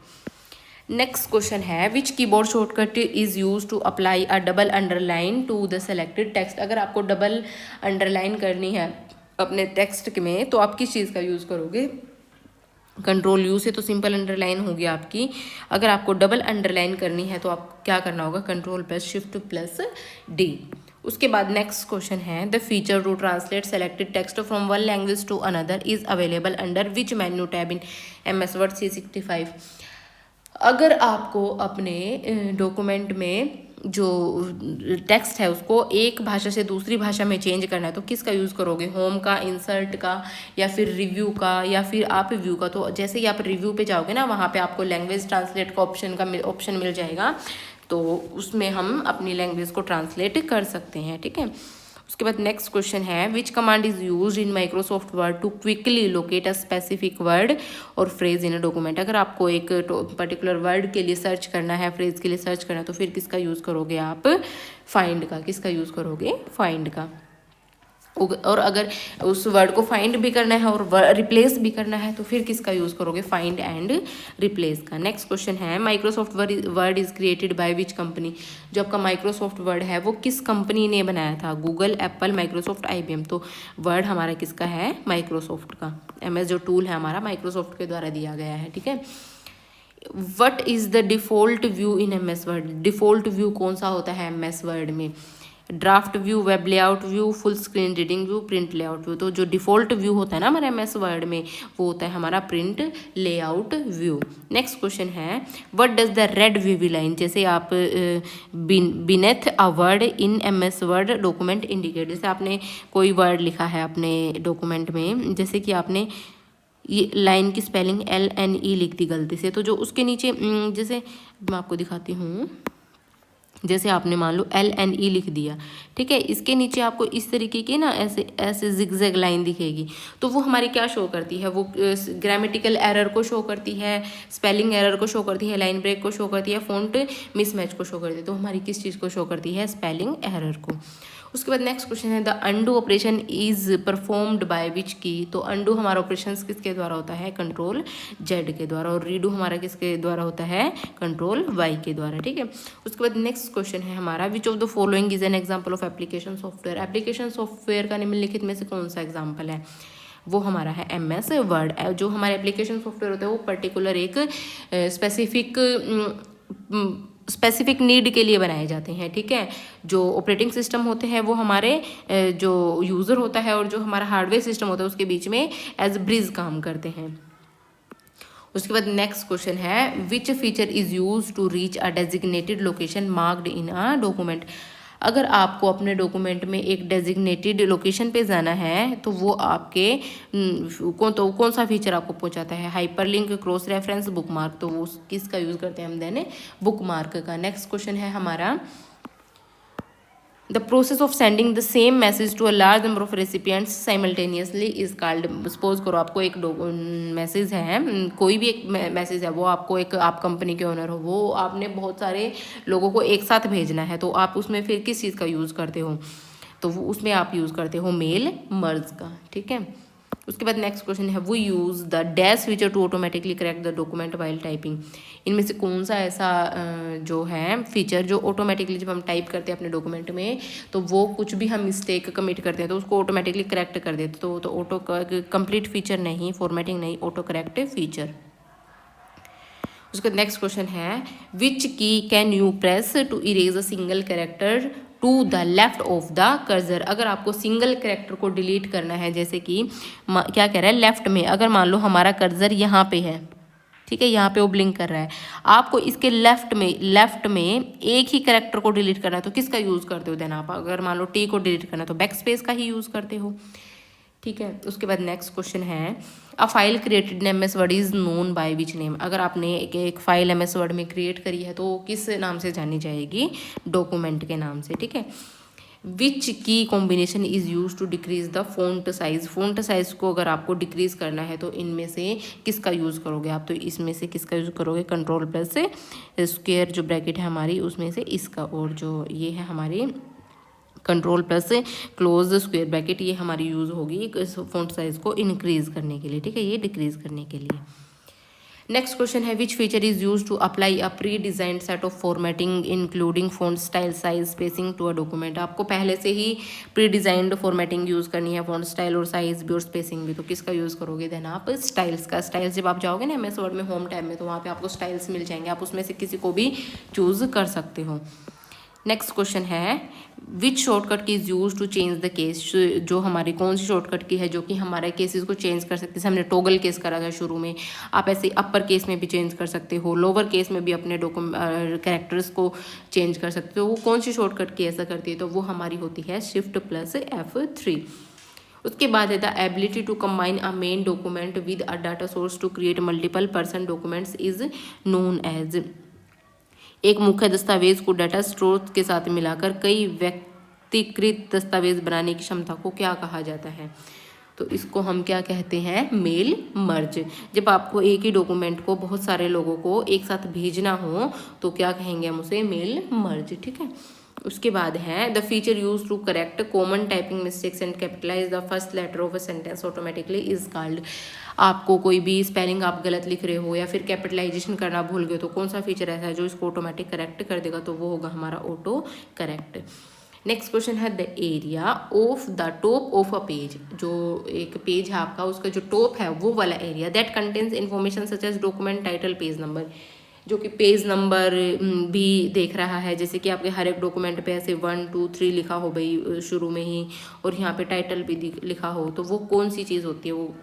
नेक्स्ट क्वेश्चन है, which keyboard shortcut is use to apply a double underline to the selected text. अगर आपको डबल अंडरलाइन करनी है अपने टेक्स्ट में, तो आप किस चीज़ का यूज़ करोगे? Ctrl+U से तो सिंपल अंडरलाइन होगी आपकी। अगर आपको डबल अंडरलाइन करनी है तो आप क्या करना होगा? Ctrl+Shift+D। उसके बाद नेक्स्ट क्वेश्चन है, the feature to translate selected text from one language to another is available under which menu tab in MS Word 365। अगर आपको अपने डॉक्यूमेंट में जो टेक्स्ट है उसको एक भाषा से दूसरी भाषा में चेंज करना है, तो किसका यूज़ करोगे? होम का, इंसर्ट का, या फिर रिव्यू का, या फिर आप व्यू का। तो जैसे ही आप रिव्यू पे जाओगे ना, वहाँ पे आपको लैंग्वेज ट्रांसलेट का ऑप्शन मिल जाएगा, तो उसमें हम अपनी लैंग्वेज को ट्रांसलेट कर सकते हैं, ठीक है। उसके बाद नेक्स्ट क्वेश्चन है which command is used in Microsoft Word to quickly locate a specific word और फ्रेज इन अ डॉक्यूमेंट। अगर आपको एक पर्टिकुलर वर्ड के लिए सर्च करना है, फ्रेज के लिए सर्च करना है, तो फिर किसका यूज़ करोगे आप? फाइंड का। किसका यूज़ करोगे? फाइंड का। और अगर उस वर्ड को फाइंड भी करना है और रिप्लेस भी करना है तो फिर किसका यूज़ करोगे? फाइंड एंड रिप्लेस का। नेक्स्ट क्वेश्चन है Microsoft word is created by which company. जो आपका माइक्रोसॉफ्ट वर्ड है वो किस कंपनी ने बनाया था? Google, Apple, Microsoft, IBM। तो वर्ड हमारा किसका है? माइक्रोसॉफ्ट का। MS जो टूल है हमारा माइक्रोसॉफ्ट के द्वारा दिया गया है, ठीक है। What is the default view in MS word. Default view कौन सा होता है MS वर्ड में? Draft view, web layout view, full screen reading view, print layout view. तो जो डिफ़ॉल्ट व्यू होता है ना हमारे MS वर्ड में वो होता है हमारा print layout view. Next question है what does the red V line. जैसे आप beneath a word in MS word document indicate. जैसे आपने कोई वर्ड लिखा है अपने डॉक्यूमेंट में, जैसे कि आपने ये लाइन की स्पेलिंग LNE लिख दी गलती से, तो जो उसके नीचे जैसे मैं आपको दिखाती हूँ, जैसे आपने मान लो LNE लिख दिया, ठीक है, इसके नीचे आपको इस तरीके की ना ऐसे ऐसे जिगजैग लाइन दिखेगी, तो वो हमारी क्या शो करती है? वो ग्रामेटिकल एरर को शो करती है, स्पेलिंग एरर को शो करती है, लाइन ब्रेक को शो करती है, फ़ॉन्ट मिसमैच को शो करती है। तो हमारी किस चीज़ को शो करती है? स्पेलिंग एरर को। उसके बाद नेक्स्ट क्वेश्चन है the undo operation is performed by which की। तो अंडू हमारा ऑपरेशन किसके द्वारा होता है? कंट्रोल Z के द्वारा। और रीडू हमारा किसके द्वारा होता है? कंट्रोल Y के द्वारा, ठीक है। उसके बाद नेक्स्ट क्वेश्चन है हमारा which of the following is an example of application software. Application software का निम्नलिखित में से कौन सा एग्जाम्पल है? वो हमारा है MS वर्ड। जो हमारे एप्लीकेशन सॉफ्टवेयर होता है वो पर्टिकुलर एक स्पेसिफिक नीड के लिए बनाए जाते हैं, ठीक है। जो ऑपरेटिंग सिस्टम होते हैं वो हमारे जो यूज़र होता है और जो हमारा हार्डवेयर सिस्टम होता है उसके बीच में एज ब्रिज काम करते हैं। उसके बाद नेक्स्ट क्वेश्चन है which feature is use to reach a designated location marked in a document. अगर आपको अपने डॉक्यूमेंट में एक डेजिग्नेटेड लोकेशन पे जाना है तो वो आपके कौन सा फीचर आपको पहुंचाता है? Hyperlink, cross reference, bookmark. तो वो किसका यूज़ करते हैं हम? देने बुकमार्क का। नेक्स्ट क्वेश्चन है हमारा the process of sending the same message to a large number of recipients simultaneously is called. Suppose करो आपको एक मैसेज है, कोई भी एक मैसेज है, वो आपको एक आप कंपनी के ओनर हो, वो आपने बहुत सारे लोगों को एक साथ भेजना है, तो आप उसमें फिर किस चीज़ का यूज़ करते हो? तो वो उसमें आप यूज़ करते हो मेल मर्ज का, ठीक है। उसके बाद नेक्स्ट क्वेश्चन है वो use the dash feature to automatically correct the document while typing. इनमें से कौन सा ऐसा जो है फीचर जो ऑटोमेटिकली जब हम टाइप करते हैं अपने डॉक्यूमेंट में तो वो कुछ भी हम मिस्टेक कमिट करते हैं तो उसको ऑटोमेटिकली करेक्ट कर देते, तो ऑटो कंप्लीट फीचर नहीं, फॉर्मेटिंग नहीं, ऑटो करेक्ट फीचर। उसका नेक्स्ट क्वेश्चन है which key can you press to erase a single character to the left of the cursor. अगर आपको सिंगल कैरेक्टर को डिलीट करना है, जैसे कि क्या कह रहा है लेफ्ट में, अगर मान लो हमारा कर्सर यहाँ पे है, ठीक है, यहाँ पे वो ब्लिंक कर रहा है, आपको इसके लेफ्ट में एक ही कैरेक्टर को डिलीट करना है तो किसका यूज़ करते हो? देन आप अगर मान लो T को डिलीट करना है तो बैक स्पेस का ही यूज़ करते हो, ठीक है। उसके बाद नेक्स्ट क्वेश्चन है a file created in MS word is known by which name. अगर आपने एक फाइल MS वर्ड में क्रिएट करी है तो किस नाम से जानी जाएगी? डॉक्यूमेंट के नाम से, ठीक है। Which key combination is use to decrease the font size. Font size को अगर आपको डिक्रीज करना है तो इनमें से किसका यूज़ करोगे आप? तो इसमें से किसका यूज़ करोगे? कंट्रोल प्लस से स्क्वायर जो ब्रैकेट है हमारी उसमें से इसका, और जो ये है हमारी control plus close square bracket, ये हमारी यूज़ होगी फ़ॉन्ट साइज़ को इंक्रीज़ करने के लिए, ठीक है, ये डिक्रीज़ करने के लिए। नेक्स्ट क्वेश्चन है which feature is use to apply a pre designed set of formatting including font style, size, spacing to a document. आपको पहले से ही प्री डिजाइंड फॉर्मेटिंग यूज़ करनी है, फॉन्ट स्टाइल और साइज भी और स्पेसिंग भी, तो किसका यूज़ करोगे? देन आप स्टाइल्स का। स्टाइल्स जब आप जाओगे ना MS वर्ड में होम टैब में तो वहाँ पे आपको स्टाइल्स मिल जाएंगे, आप उसमें से किसी को भी चूज़ कर सकते हो। नेक्स्ट क्वेश्चन है विच शॉर्टकट की is use to change the case. जो हमारी कौन सी शॉर्टकट की है जो कि हमारे केसेस को चेंज कर सकते हैं। जैसे हमने टॉगल केस करा था शुरू में, आप ऐसे अपर केस में भी चेंज कर सकते हो, लोअर केस में भी अपने कैरेक्टर्स को चेंज कर सकते हो। वो कौन सी शॉर्टकट की ऐसा करती है? तो वो हमारी होती है शिफ्ट प्लस F3। उसके बाद है the ability to combine a main document with a data source to create multiple person documents is known as. एक मुख्य दस्तावेज को डाटा स्रोत के साथ मिलाकर कई प्रमाणीकृत दस्तावेज बनाने की क्षमता को क्या कहा जाता है? तो इसको हम क्या कहते हैं? Mail merge. जब आपको एक ही डॉक्यूमेंट को बहुत सारे लोगों को एक साथ भेजना हो तो क्या कहेंगे हम उसे? Mail merge. ठीक है। उसके बाद है the feature use to correct common typing mistakes and capitalize the first letter of a sentence automatically is called. आपको कोई भी स्पेलिंग आप गलत लिख रहे हो या फिर कैपिटलाइजेशन करना भूल गए तो कौन सा फीचर ऐसा है जो इसको ऑटोमेटिक करेक्ट कर देगा? तो वो होगा हमारा ऑटो करेक्ट। नेक्स्ट क्वेश्चन है the area of the top of a page. जो एक पेज है आपका, उसका जो टॉप है वो वाला area that contains information such as document title page number, जो कि पेज नंबर भी देख रहा है। जैसे कि आपके हर एक डॉक्यूमेंट पे ऐसे 1 2 3 लिखा हो भाई शुरू में ही, और यहाँ पे टाइटल भी लिखा हो, तो वो कौन सी चीज़ होती है? वो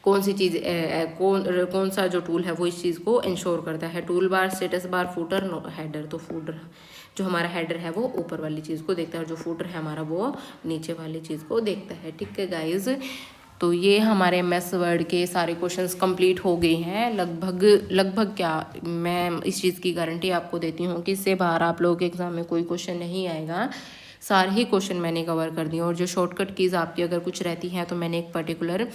कौन सी चीज़ कौन सा जो टूल है वो इस चीज़ को इंश्योर करता है? Tool bar, status bar, footer, header. तो फूटर, जो हमारा हेडर है वो ऊपर वाली चीज़ को देखता है और जो फूटर है हमारा वो नीचे वाली चीज़ को देखता है। ठीक है गाइज, तो ये हमारे एमएस वर्ड के सारे क्वेश्चंस कंप्लीट हो गए हैं। लगभग क्या, मैं इस चीज़ की गारंटी आपको देती हूँ कि इससे बाहर आप लोगों के एग्ज़ाम में कोई क्वेश्चन नहीं आएगा। सारे ही क्वेश्चन मैंने कवर कर दिए, और जो शॉर्टकट कीज़ आपकी अगर कुछ रहती हैं तो मैंने एक पर्टिकुलर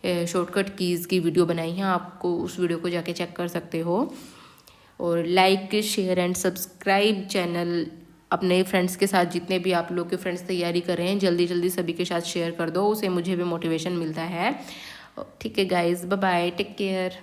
शॉर्टकट कीज़ की वीडियो बनाई है, आपको उस वीडियो को जाके चेक कर सकते हो। और like, share and subscribe channel अपने फ्रेंड्स के साथ, जितने भी आप लोग के फ्रेंड्स तैयारी कर रहे हैं जल्दी जल्दी सभी के साथ शेयर कर दो, उसे मुझे भी मोटिवेशन मिलता है। ठीक है guys, bye bye, take care.